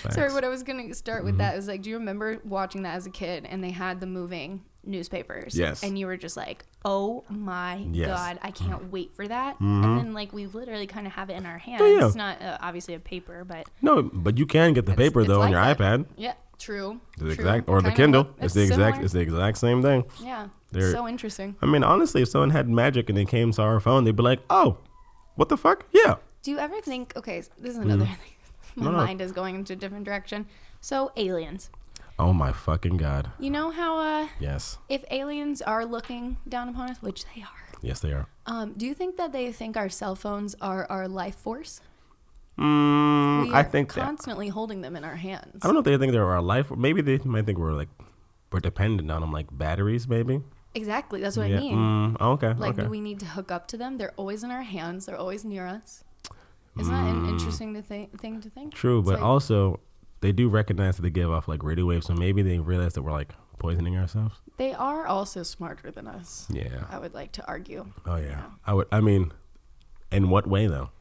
sorry, what I was going to start with that is like, do you remember watching that as a kid and they had the moving newspapers? Yes. And you were just like, oh my God, I can't wait for that. Mm-hmm. And then like we literally kind of have it in our hands. Yeah. It's not obviously a paper, but. No, but you can get the paper though on your iPad. Yeah, true. Or the Kindle. It's the exact same thing. Yeah. They're, so interesting. I mean, honestly, if someone had magic and they came to our phone, they'd be like, oh, what the fuck? Yeah. Do you ever think, okay, this is another thing. My mind is going into a different direction. So, aliens. Oh, my fucking God. You know how, yes, if aliens are looking down upon us, which they are. Yes, they are. Do you think that they think our cell phones are our life force? I think constantly holding them in our hands. I don't know if they think they're our life. Maybe they might think we're dependent on them, like batteries, maybe. Exactly. That's what I mean. Okay. Do we need to hook up to them? They're always in our hands. They're always near us. Isn't that an interesting thing to think? True, but also they do recognize that they give off like radio waves, so maybe they realize that we're like poisoning ourselves. They are also smarter than us. Yeah. I would like to argue. Oh yeah. I mean, in what way though?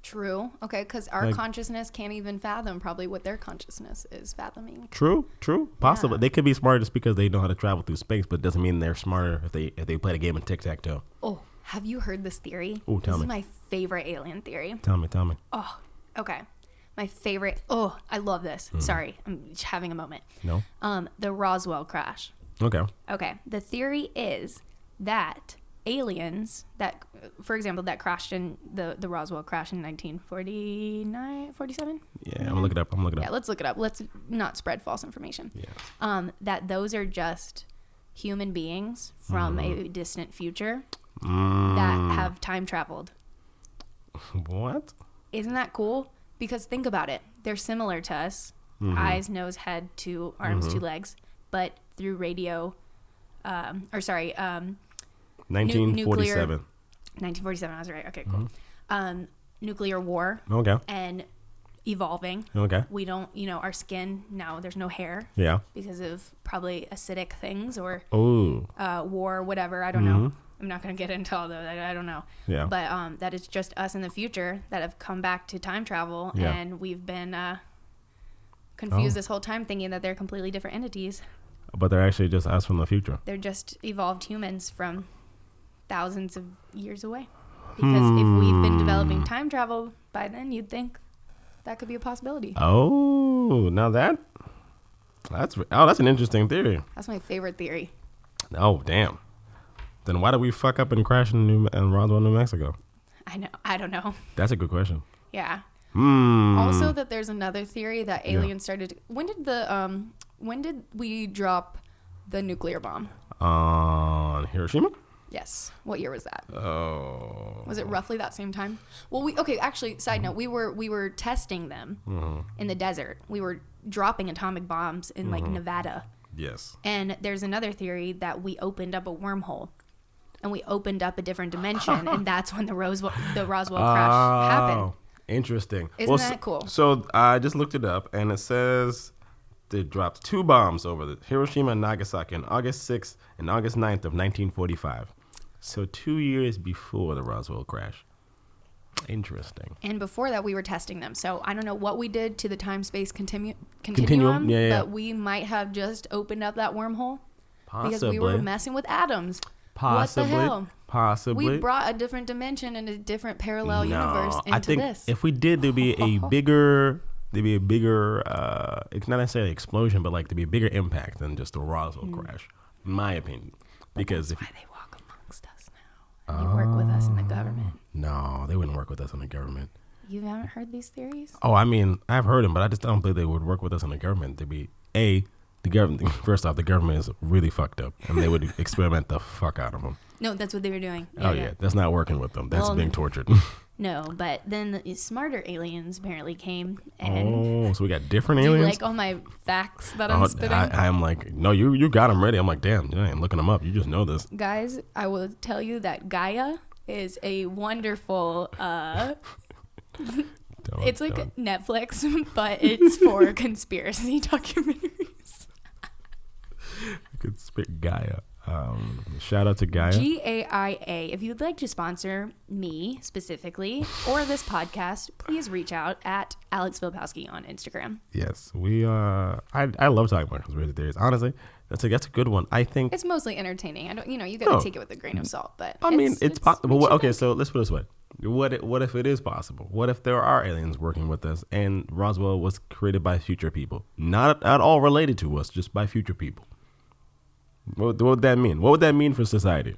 True. Okay, because our consciousness can't even fathom probably what their consciousness is fathoming. True. Possibly. They could be smart just because they know how to travel through space, but it doesn't mean they're smarter if they play a game of tic-tac-toe. Oh, have you heard this theory? Oh, tell me. This is my favorite alien theory. Tell me. Oh, okay. My favorite. Oh, I love this. Sorry, I'm just having a moment. No. The Roswell crash. Okay. The theory is that aliens that, for example, that crashed in the Roswell crash in 1947. Yeah, I'm gonna look it up. Yeah, let's look it up. Let's not spread false information. Yeah. That those are just human beings from a distant future that have time traveled. What? Isn't that cool? Because think about it. They're similar to us. Eyes, nose, head, 2 arms, 2 legs. But through radio, 1947. 1947, I was right. Okay, cool. Nuclear war. Okay. And evolving. Okay. We don't, our skin now, there's no hair. Yeah. Because of probably acidic things or war, whatever. I don't know. I'm not going to get into all those. I don't know. Yeah. But that is just us in the future that have come back to time travel. Yeah. And we've been confused this whole time thinking that they're completely different entities. But they're actually just us from the future. They're just evolved humans from thousands of years away. Because if we've been developing time travel by then, you'd think that could be a possibility. Oh, now that's an interesting theory. That's my favorite theory. Oh, damn. Then why did we fuck up and crash in Roswell, New Mexico? I know. I don't know. That's a good question. Yeah. Also, that there's another theory that aliens started. When did we drop the nuclear bomb? On Hiroshima? Yes. What year was that? Oh. Was it roughly that same time? Well, actually, side note, we were testing them in the desert. We were dropping atomic bombs in like Nevada. Yes. And there's another theory that we opened up a wormhole. And we opened up a different dimension, and that's when the Roswell crash happened. Interesting. Isn't that cool? So I just looked it up, and it says they dropped 2 bombs over Hiroshima and Nagasaki on August 6th and August 9th of 1945. So 2 years before the Roswell crash. Interesting. And before that, we were testing them. So I don't know what we did to the time-space continuum, but we might have just opened up that wormhole. Possibly. Because we were messing with atoms. Possibly. What the hell? Possibly. We brought a different dimension and a different parallel universe into I think this. if we did, there'd be a bigger, it's not necessarily explosion, but like there'd be a bigger impact than just the Roswell crash, in my opinion. Because that's why they walk amongst us now. And they work with us in the government. No, they wouldn't work with us in the government. You haven't heard these theories? Oh, I mean, I've heard them, but I just don't think they would work with us in the government. They'd be, the government, first off, the government is really fucked up, and they would experiment the fuck out of them. No, that's what they were doing. Yeah. That's not working with them. That's being tortured. No, but then the smarter aliens apparently came. And so we got different do aliens? you like all my facts that I'm spitting? I'm like, no, you got them ready. I'm like, damn, I ain't looking them up. You just know this. Guys, I will tell you that Gaia is a wonderful... it's like Netflix, but it's for conspiracy documentaries. Gaia. Shout out to Gaia. GAIA. If you'd like to sponsor me specifically or this podcast, please reach out at Alex Filipowski on Instagram. Yes, we I love talking about conspiracy theories. Honestly, that's a good one. I think it's mostly entertaining. I don't, you got to take it with a grain of salt. But I mean, it's possible. Okay, so let's put it this way. What if it is possible? What if there are aliens working with us and Roswell was created by future people, not at all related to us, just by future people? What would that mean? What would that mean for society?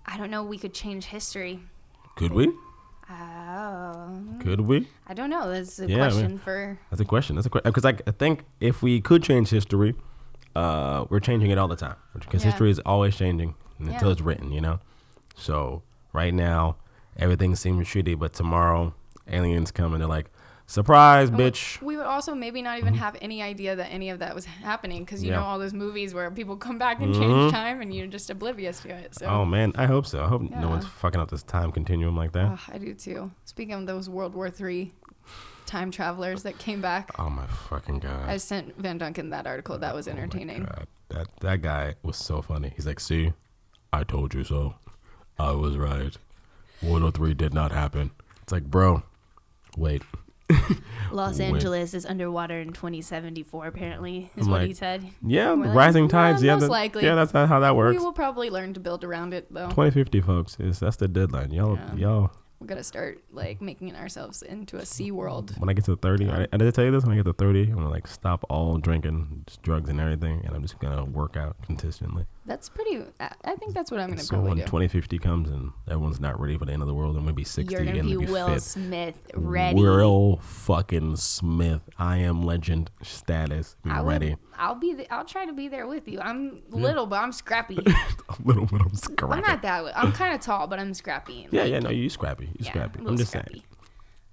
I don't know. We could change history. Could we? Could we? I don't know. That's a question for... That's a question. Because I think if we could change history, we're changing it all the time. Because history is always changing until it's written, So right now, everything seems shitty, but tomorrow, aliens come and they're like, surprise, bitch. We would also maybe not even have any idea that any of that was happening because you know all those movies where people come back and change time and you're just oblivious to it. So. Oh, man. I hope so. I hope no one's fucking up this time continuum like that. I do, too. Speaking of those World War III time travelers that came back. Oh, my fucking God. I sent Vanduncan that article. That was entertaining. Oh my God. That guy was so funny. He's like, see, I told you so. I was right. World War III did not happen. It's like, bro, wait. Los Angeles is underwater in 2074, apparently, is what he said. Yeah, rising tides. Most likely. Yeah, that's how that works. We will probably learn to build around it, though. 2050, folks. That's the deadline. Y'all. We got to start, making ourselves into a sea world. When I get to 30, I did I tell you this? When I get to 30, I'm going to, stop all drinking, drugs and everything, and I'm just going to work out consistently. That's pretty... I think that's what I'm going to So probably when do. 2050 comes and everyone's not ready for the end of the world, I'm going to be 60 You're going to be Will fit. Smith, ready. Will fucking Smith. I am legend status. Ready. I'll try to be there with you. I'm little, but I'm scrappy. Little, but I'm scrappy. I'm not that little. I'm kind of tall, but I'm scrappy. No, you scrappy. You scrappy. I'm just saying.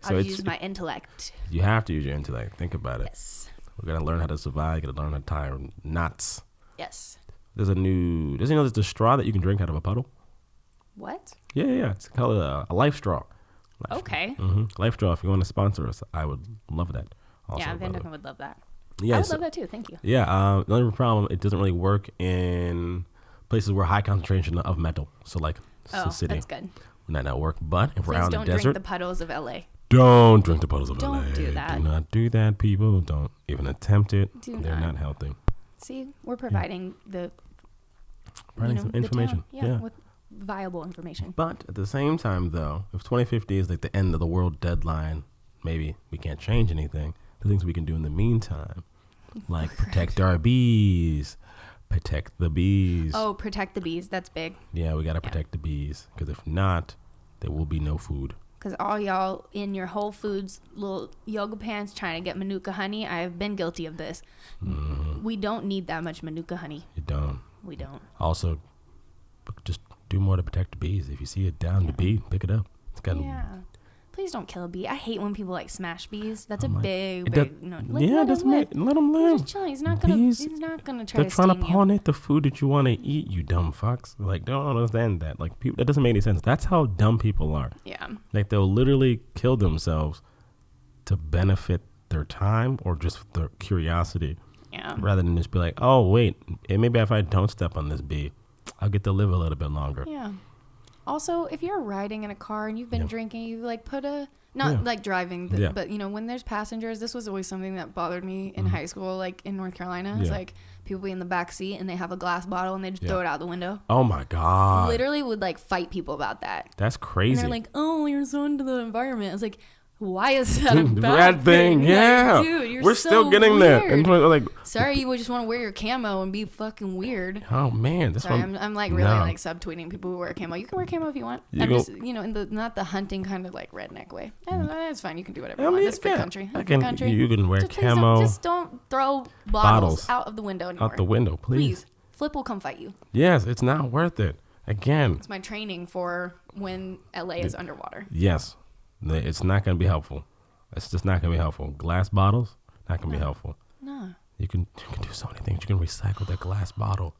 So I'll use my intellect. You have to use your intellect. Think about it. Yes. We're going to learn how to survive. Got to learn how to tie knots. Yes. There's there's a straw that you can drink out of a puddle? What? Yeah. It's called a life straw. Okay. Life straw. If you want to sponsor us, I would love that. Also, yeah, Vanduncan would love that. Yeah, I would love that too. Thank you. Yeah. The only problem, it doesn't really work in places where high concentration of metal. So the city. That's good. Would not work. But if we're out in the don't desert, drink the puddles of LA. Don't drink the puddles of LA. Don't do that. Do not do that, people. Don't even attempt it. They're not. not healthy. See, we're providing the some information. With viable information. But at the same time, though, if 2050 is the end of the world deadline, maybe we can't change anything. The things we can do in the meantime, like protect our bees, protect the bees. Oh, protect the bees. That's big. Yeah, we got to protect the bees. Because if not, there will be no food. Because all y'all in your Whole Foods little yoga pants trying to get Manuka honey, I have been guilty of this. We don't need that much Manuka honey. You don't. We don't. Also, just do more to protect the bees. If you see a downed bee, pick it up. It's got Please don't kill a bee. I hate when people smash bees. That's big no. Let them live. He's just chilling. He's not gonna try to sting you. They're trying to pollinate the food that you want to eat, you dumb fucks. Don't understand that. People, that doesn't make any sense. That's how dumb people are. Yeah. They'll literally kill themselves to benefit their time or just their curiosity. Yeah. Rather than just be like, oh, wait, maybe if I don't step on this bee, I'll get to live a little bit longer. Yeah. Also, if you're riding in a car and you've been drinking, you like put a not like driving, but when there's passengers, this was always something that bothered me in high school, like in North Carolina. It's like people be in the back seat and they have a glass bottle and they just throw it out the window. Oh my God! Literally would like fight people about that. That's crazy. And they're like, "Oh, you're so into the environment." I was like, why is that a bad thing? Yeah, like, dude, you're we're so still getting weird. there. And like, sorry, you would just want to wear your camo and be fucking weird. Oh man, that's sorry, I'm like really like subtweeting people who wear camo. You can wear camo if you want. I'm just in the not the hunting kind of like redneck way. That's fine. You can do whatever you want. It's free country. You can wear just camo. Just don't throw bottles out of the window anymore. Out the window, please. Flip will come fight you. Yes, it's not worth it. Again, it's my training for when LA is underwater. Yes, it's not going to be helpful. It's just not going to be helpful. Glass bottles, not going to be helpful. No. You can do so many things. You can recycle that glass bottle.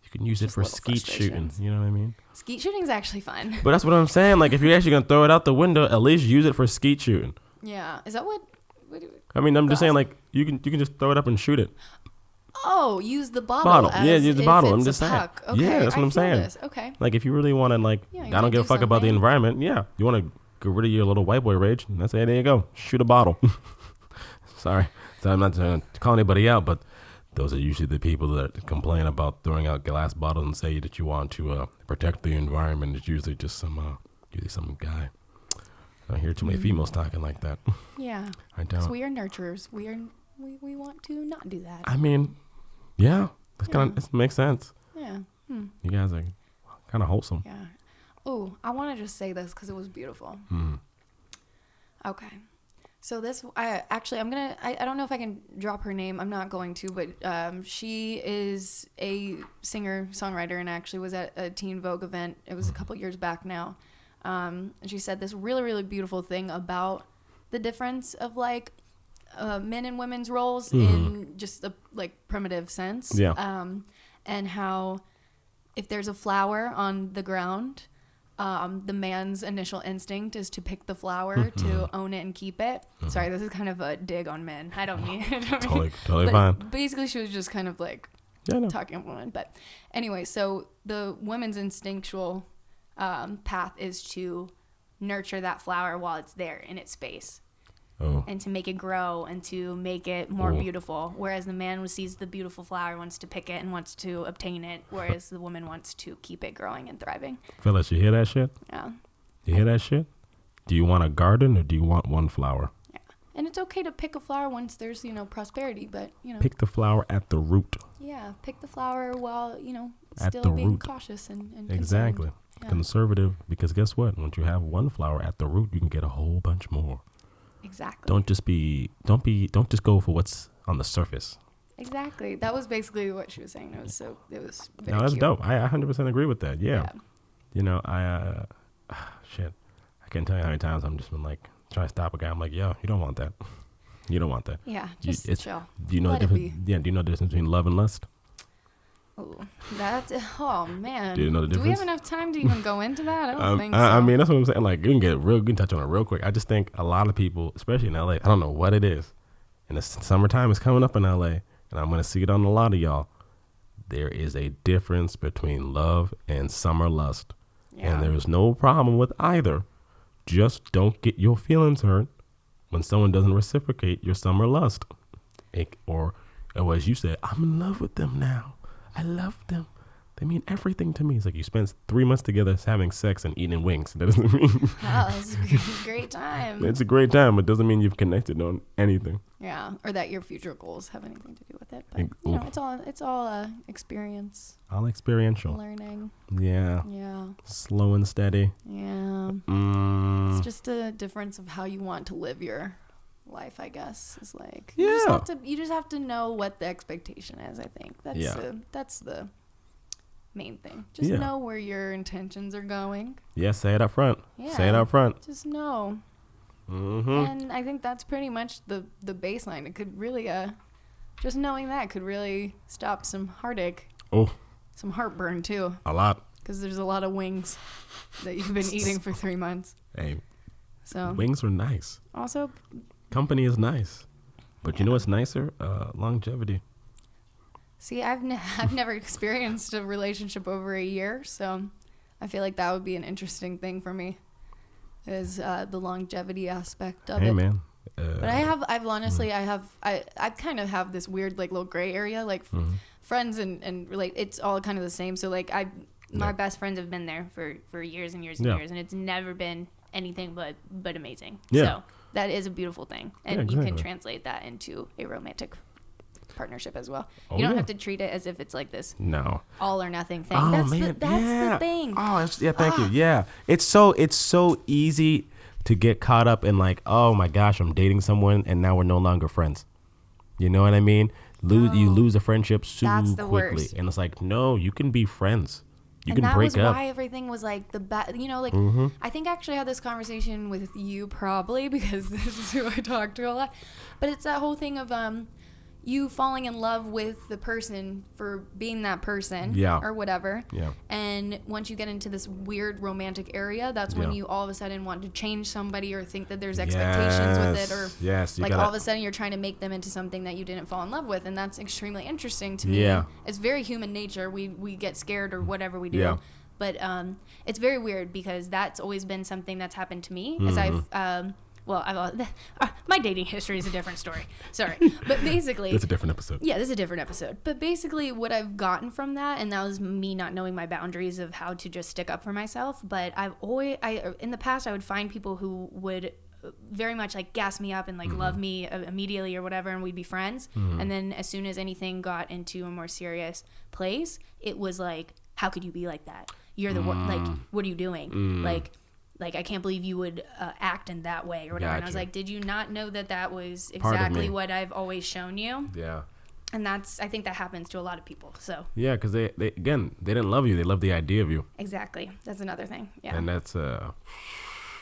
You can use it for skeet shooting. You know what I mean? Skeet shooting is actually fun. But that's what I'm saying. Like, if you're actually going to throw it out the window, at least use it for skeet shooting. Yeah. Is that what I mean, I'm just saying, like, you can just throw it up and shoot it. Oh, use the bottle. Use the bottle. I'm just saying. Okay, yeah, that's what I'm saying. This. Okay. Like, if you really want to, like, I don't give a fuck about the environment. Yeah. You want to get rid of your little white boy rage. And that's it. There you go. Shoot a bottle. Sorry. So I'm not trying to call anybody out, but those are usually the people that complain about throwing out glass bottles and say that you want to protect the environment. It's usually just some guy. I don't hear too many females talking like that. Yeah. I don't. Because we are nurturers. We want to not do that. I mean, yeah. It makes sense. Yeah. You guys are kind of wholesome. Yeah. Oh, I want to just say this because it was beautiful. Okay. So this, I don't know if I can drop her name. I'm not going to, but she is a singer-songwriter and actually was at a Teen Vogue event. It was a couple years back now. And she said this really, really beautiful thing about the difference of like men and women's roles in just a like primitive sense. Yeah. And how if there's a flower on the ground, the man's initial instinct is to pick the flower, to own it and keep it. Sorry, this is kind of a dig on men. I don't mean it. Totally fine. Basically, she was just kind of like talking about women. But anyway, so the women's instinctual path is to nurture that flower while it's there in its space. And to make it grow and to make it more beautiful. Whereas the man who sees the beautiful flower wants to pick it and wants to obtain it. Whereas the woman wants to keep it growing and thriving. Phyllis, you hear that shit? Yeah. You hear that shit? Do you want a garden or do you want one flower? Yeah. And it's okay to pick a flower once there's, prosperity. But, pick the flower at the root. Yeah. Pick the flower while, at still the being root. cautious and Exactly. Yeah. Conservative. Because guess what? Once you have one flower at the root, you can get a whole bunch more. Exactly. Don't just go for what's on the surface. Exactly. That was basically what she was saying. It was very No, that's cute. dope. I 100% agree with that. Yeah. Shit. I can't tell you how many times I'm just been like trying to stop a guy. I'm like, yo, you don't want that. You don't want that. Yeah. Just chill. Do you know the difference? Yeah. Do you know the difference between love and lust? Oh man. Do you know the difference? Do we have enough time to even go into that? I don't think so. I mean, that's what I'm saying. Like, you can touch on it real quick. I just think a lot of people, especially in LA, I don't know what it is. And the summertime is coming up in LA, and I'm going to see it on a lot of y'all. There is a difference between love and summer lust. Yeah. And there is no problem with either. Just don't get your feelings hurt when someone doesn't reciprocate your summer lust. Or as you said, I'm in love with them now. I love them. They mean everything to me. It's like you spent 3 months together having sex and eating wings. That doesn't mean... Wow, it's a great time. It's a great time, but doesn't mean you've connected on anything. Yeah, or that your future goals have anything to do with it. But, it's all experience. All experiential. Learning. Yeah. Yeah. Slow and steady. Yeah. It's just a difference of how you want to live your life, I guess. Is like you just have to know what the expectation is. I think that's the main thing. Just know where your intentions are going. Yeah, say it up front. Say it up front. Just know. And I think that's pretty much the baseline. It could really just knowing that could really stop some heartache. Some heartburn too. A lot. Because there's a lot of wings that you've been eating for 3 months. Hey, so wings are nice. Also, company is nice, but you know what's nicer? Longevity. See, I've never experienced a relationship over a year, so I feel like that would be an interesting thing for me, is the longevity aspect of it. Hey, man. But I've honestly, I kind of have this weird like little gray area, like friends and relate. It's all kind of the same. So like my best friends have been there for years and years and years, and it's never been anything but amazing. Yeah. So that is a beautiful thing, and you can translate that into a romantic partnership as well. You don't have to treat it as if it's like this all or nothing thing. Oh, That's man. the thing. Oh, thank you. Yeah. It's so easy to get caught up in like, oh my gosh, I'm dating someone and now we're no longer friends. You know what I mean? You lose a friendship quickly. Worst. And it's like, no, you can be friends. You can break up. And that was why everything was like the bad, I think I actually had this conversation with you probably because this is who I talk to a lot. But it's that whole thing of you falling in love with the person for being that person or whatever. Yeah. And once you get into this weird romantic area, that's when you all of a sudden want to change somebody or think that there's expectations with it, or all of a sudden you're trying to make them into something that you didn't fall in love with. And that's extremely interesting to me. Yeah. It's very human nature. We get scared or whatever we do. Yeah. But it's very weird because that's always been something that's happened to me as I've my dating history is a different story. Sorry. But basically... It's a different episode. Yeah, this is a different episode. But basically what I've gotten from that, and that was me not knowing my boundaries of how to just stick up for myself, but in the past, I would find people who would very much like gas me up and like love me immediately or whatever, and we'd be friends. And then as soon as anything got into a more serious place, it was like, how could you be like that? You're the one, like, what are you doing? Like, I can't believe you would act in that way or whatever. Gotcha. And I was like, did you not know that was exactly what I've always shown you? Yeah. And I think that happens to a lot of people. So. Yeah, because they didn't love you. They loved the idea of you. Exactly. That's another thing. Yeah. And that's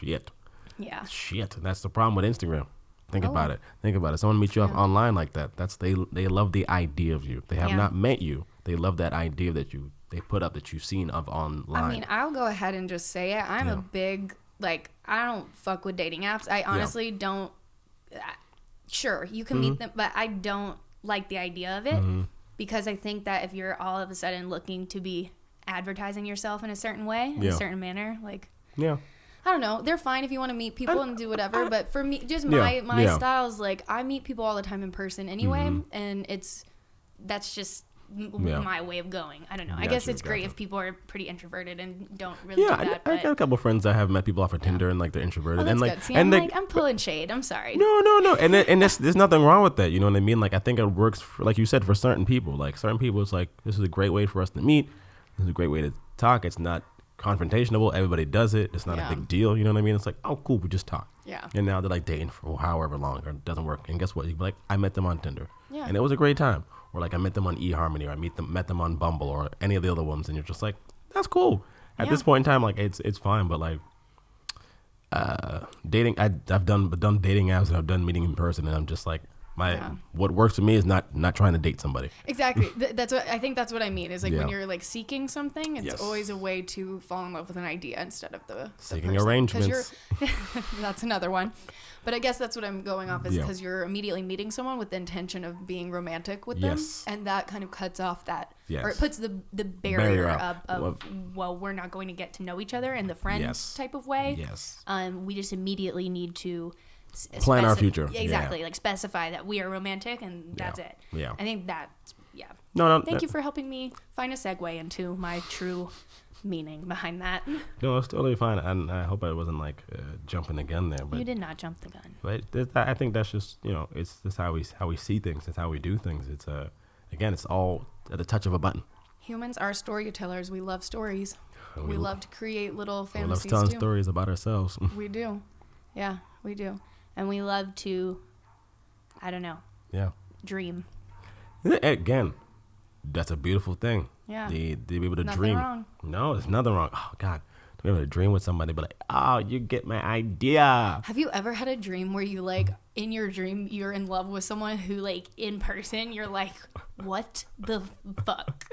shit. Yeah. Shit. That's the problem with Instagram. Think about it. Someone meets you up online like that. They love the idea of you. They have not met you. They love that idea that they put up that you've seen of online. I mean, I'll go ahead and just say it. I'm a big, like, I don't fuck with dating apps. I honestly don't. Sure, you can meet them, but I don't like the idea of it because I think that if you're all of a sudden looking to be advertising yourself in a certain way, in a certain manner, like, I don't know. They're fine if you want to meet people and do whatever, but for me, just my style is like, I meet people all the time in person anyway, and that's just my way of going. I don't know. I guess it's great if people are pretty introverted and don't really do that. I got a couple of friends that have met people off of Tinder and like they're introverted. Oh, that's and like, good. See, I'm pulling shade. I'm sorry. No. And there's nothing wrong with that. You know what I mean? Like I think it works for, like you said, for certain people. Like certain people, it's like this is a great way for us to meet. This is a great way to talk. It's not confrontational. Everybody does it. It's not a big deal. You know what I mean? It's like, oh, cool. We just talk. Yeah. And now they're like dating for however long, or it doesn't work. And guess what? You'd be like, I met them on Tinder. Yeah. And it was a great time. Or like I met them on eHarmony, or I met them on Bumble, or any of the other ones, and you're just like, that's cool. At this point in time, like it's fine, but like dating, I've done dating apps and I've done meeting in person, and I'm just like, what works for me is not trying to date somebody. Exactly. That's what I think. That's what I mean. Is like when you're like seeking something, it's always a way to fall in love with an idea instead of the seeking arrangements. That's another one. But I guess that's what I'm going off is because you're immediately meeting someone with the intention of being romantic with them, and that kind of cuts off that, or it puts the barrier up of well, we're not going to get to know each other in the friend type of way. Yes. We just immediately need to plan our future. Exactly, like specify that we are romantic, and that's it. Yeah. I think that's No. Thank you for helping me find a segue into my true meaning behind that. No, it's totally fine, and I hope I wasn't like jumping the gun there. But you did not jump the gun. But I think that's just it's just how we see things. It's how we do things. It's again, it's all at the touch of a button. Humans are storytellers. We love stories. We love to create little fantasies too. We love telling stories about ourselves. We do. Yeah, we do. And we love to, I don't know. Yeah. Dream. Again, that's a beautiful thing. Yeah. To be able to dream. Wrong. No, there's nothing wrong. Oh, God. To be able to dream with somebody, but like, oh, you get my idea. Have you ever had a dream where you like, in your dream, you're in love with someone who like, in person, you're like, what the fuck?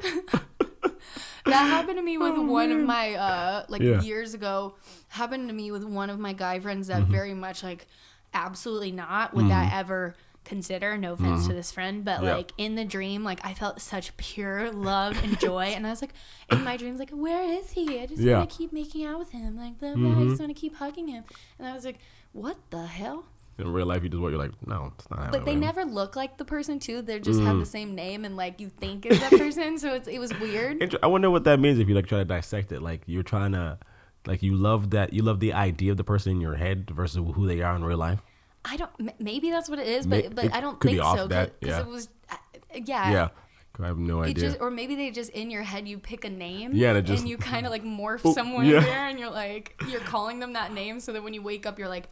That happened to me with one of my, years ago, happened to me with one of my guy friends that very much like, absolutely not would that ever consider. No offense to this friend, but like in the dream, like I felt such pure love and joy, and I was like, in my dreams, like, where is he? I just want to keep making out with him, like blah, blah, I just want to keep hugging him, and I was like, what the hell? In real life, you're like, no, it's not happening. But they never look like the person too. They just have the same name, and like you think is that person. So it was weird. I wonder what that means if you like try to dissect it. Like you're trying to, like you love the idea of the person in your head versus who they are in real life. I don't. Maybe that's what it is, but I don't think so. Because it was, Yeah. I have no idea. Or maybe they just in your head you pick a name. Yeah, and you kind of like morph someone there, and you're calling them that name, so that when you wake up, you're like.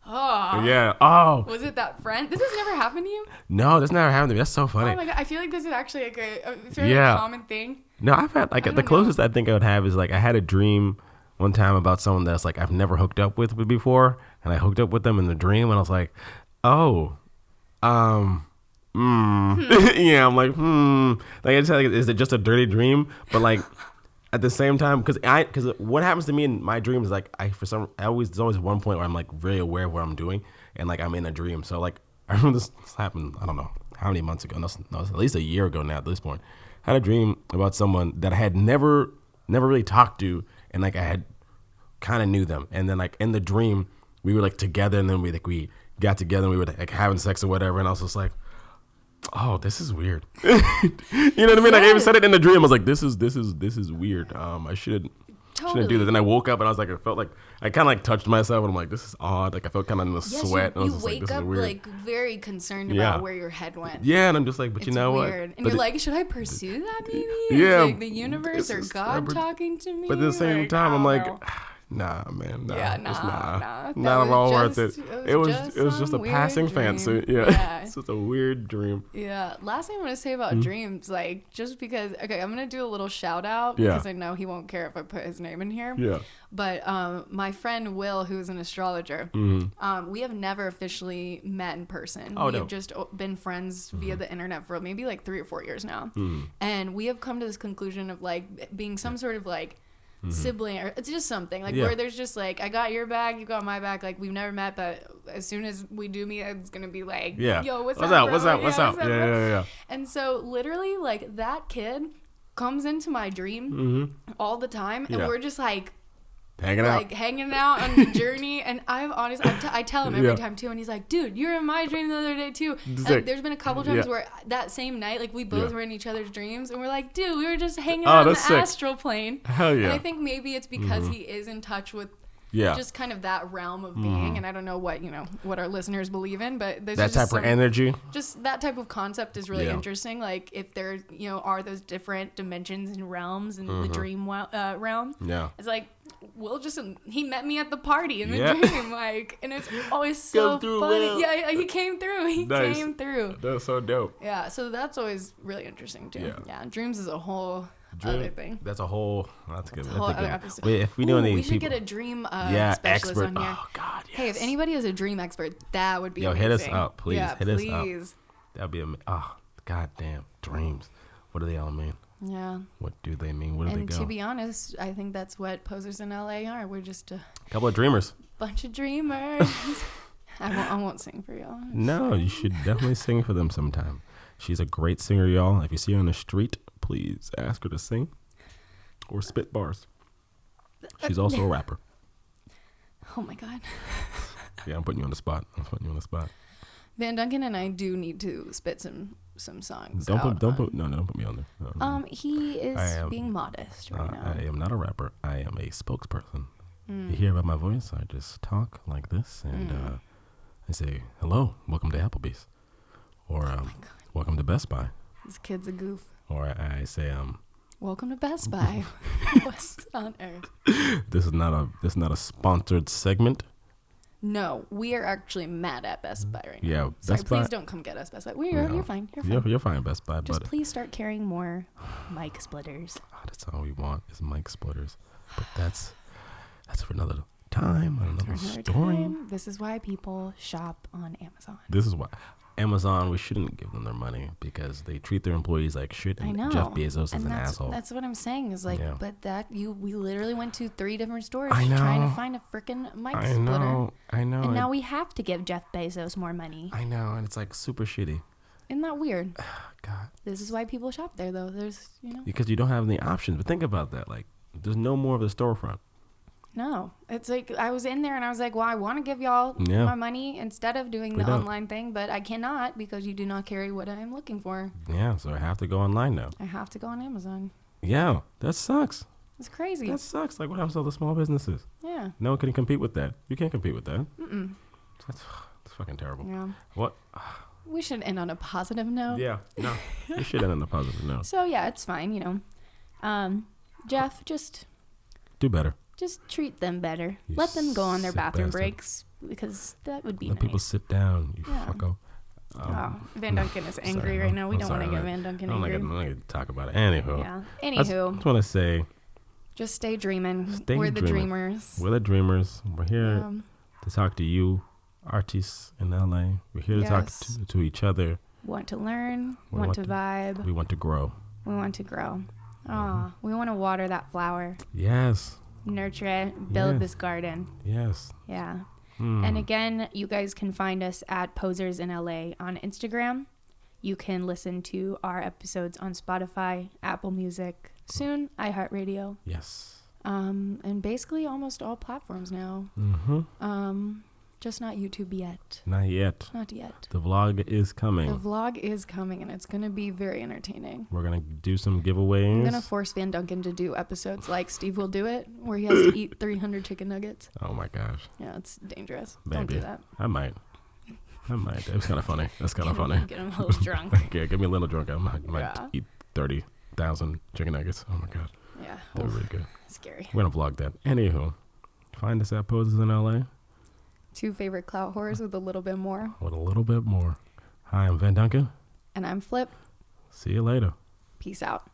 Oh. Yeah. Oh. Was it that friend? This has never happened to you? No, this never happened to me. That's so funny. Oh my God. I feel like this is actually like a fairly common thing. No, I've had like the closest I think I would have is like I had a dream one time about someone that's like I've never hooked up with before, and I hooked up with them in the dream, and I was like, oh, yeah, I'm like, like I just like, is it just a dirty dream? But like. At the same time, because what happens to me in my dreams is like there's always one point where I'm like very aware of what I'm doing, and like I'm in a dream. So like I remember this happened, I don't know how many months ago, no, at least a year ago now at this point. I had a dream about someone that I had never really talked to, and like I had kind of knew them, and then like in the dream we were like together, and then we got together and we were like having sex or whatever, and I was just like, oh, this is weird. You know what I mean? Like I even said it in the dream. I was like, this is weird. I shouldn't do this. And I woke up and I was like, I felt like I kind of like touched myself, and I'm like, this is odd. Like I felt kind of in the sweat. You wake up like very concerned about where your head went. Yeah, and I'm just like, but you know weird. what? And you're like, should I pursue that maybe? Yeah, like the universe or God talking to me? But at the same time, I'm like. Nah, man. Nah. Yeah, nah. Not at all worth it. It was just a passing fancy. Yeah. It's just a weird dream. Yeah. Last thing I'm gonna say about dreams, like just because. Okay, I'm gonna do a little shout out because I know he won't care if I put his name in here. Yeah. But my friend Will, who's an astrologer, we have never officially met in person. Oh, We've just been friends via the internet for maybe like 3 or 4 years now, and we have come to this conclusion of like being some sort of like. Sibling, or it's just something like where there's just like I got your back, you got my back, like we've never met, but as soon as we do meet, it's gonna be like, yo, what's up? What's up? Yeah. And so literally like that kid comes into my dream all the time, and we're just like hanging out on the journey. And I tell him every time too, and he's like, dude, you're in my dream the other day too. And there's been a couple times where that same night, like we both were in each other's dreams, and we're like, dude, we were just hanging out in the astral plane. Hell yeah. And I think maybe it's because he is in touch with just kind of that realm of being, and I don't know what our listeners believe in, but there's that type of energy. Just that type of concept is really interesting. Like if there are those different dimensions and realms in the dream realm. Yeah, it's like he met me at the party in the dream, like, and it's always so funny. Yeah, he came through. He came through. That's so dope. Yeah, so that's always really interesting too. Yeah, dreams is a whole. Other thing. That's a whole. That's good. That's a whole other episode. Wait, if we do any, we should get a dream specialist expert on here. Oh God, yes. Hey, if anybody is a dream expert, that would be amazing. Hit us up, please. Yeah, hit us up. That'd be amazing. Oh, goddamn dreams. What do they all mean? Yeah. What do they mean? Where do they go? And to be honest, I think that's what posers in LA are. We're just a couple of dreamers. Bunch of dreamers. I won't sing for y'all. No, you should definitely sing for them sometime. She's a great singer, y'all. If you see her on the street, please ask her to sing. Or spit bars. She's also a rapper. Oh my God. Yeah, I'm putting you on the spot. Vanduncan and I do need to spit some songs. Don't put me on there. No. He is being modest right now. I am not a rapper. I am a spokesperson. You hear about my voice? I just talk like this, and I say, "Hello, welcome to Applebee's," or "Welcome to Best Buy." This kid's a goof. Or I say, "Welcome to Best Buy." What on earth? This is not a sponsored segment. No, we are actually mad at Best Buy right now. Yeah, Sorry, please don't come get us, Best Buy. You're fine. You're fine, Best Buy. Just please start carrying more mic splitters. That's all we want is mic splitters. But that's for another time, another story. Time. This is why people shop on Amazon. This is why Amazon, we shouldn't give them their money because they treat their employees like shit. And I know. Jeff Bezos is and an asshole. That's what I'm saying is like, but we literally went to 3 different stores I know. trying to find a freaking mic splitter. I know. And now we have to give Jeff Bezos more money. I know, and it's like super shitty. Isn't that weird? God. This is why people shop there, though. There's, because you don't have any options. But think about that. Like, there's no more of the storefront. No, it's like I was in there and I was like, well, I want to give y'all my money instead of doing the online thing, but I cannot because you do not carry what I am looking for. Yeah, so I have to go online now. I have to go on Amazon. Yeah, that sucks. It's crazy. That sucks. Like, what happens to all the small businesses? Yeah. No one can compete with that. You can't compete with that. That's fucking terrible. Yeah. What? We should end on a positive note. Yeah, no. We should end on a positive note. So, yeah, it's fine, Jeff, just... do better. Just treat them better. Let them go on their bathroom breaks because that would be nice. Let people sit down, you fucko. Van Duncan is angry right now. We don't want to get Van Duncan angry. I'm not going to talk about it. Anywho. Yeah. I just want to say. Just stay dreaming. We're the dreamers. We're the dreamers. We're here to talk to you, artists in LA. We're here to talk to each other. Want to learn. Want to vibe. We want to grow. We want to grow. We want to water that flower. Yes. Nurture it. Build this garden. Yes. Yeah. And again, you guys can find us at Posers in LA on Instagram. You can listen to our episodes on Spotify, Apple Music, soon iHeartRadio. Yes. And basically almost all platforms now. Just not YouTube yet. Not yet. Not yet. The vlog is coming. The vlog is coming, and it's going to be very entertaining. We're going to do some giveaways. I'm going to force Van Duncan to do episodes like Steve will do it, where he has to eat 300 chicken nuggets. Oh, my gosh. Yeah, it's dangerous. Maybe. Don't do that. I might. It's kind of funny. That's kind of funny. Get him a little drunk. Yeah, get me a little drunk. I might eat 30,000 chicken nuggets. Oh, my God. Yeah. They're really good. Scary. We're going to vlog that. Anywho, find us at Poses in LA. 2 favorite clout whores with a little bit more. With a little bit more. Hi, I'm Van Duncan. And I'm Flip. See you later. Peace out.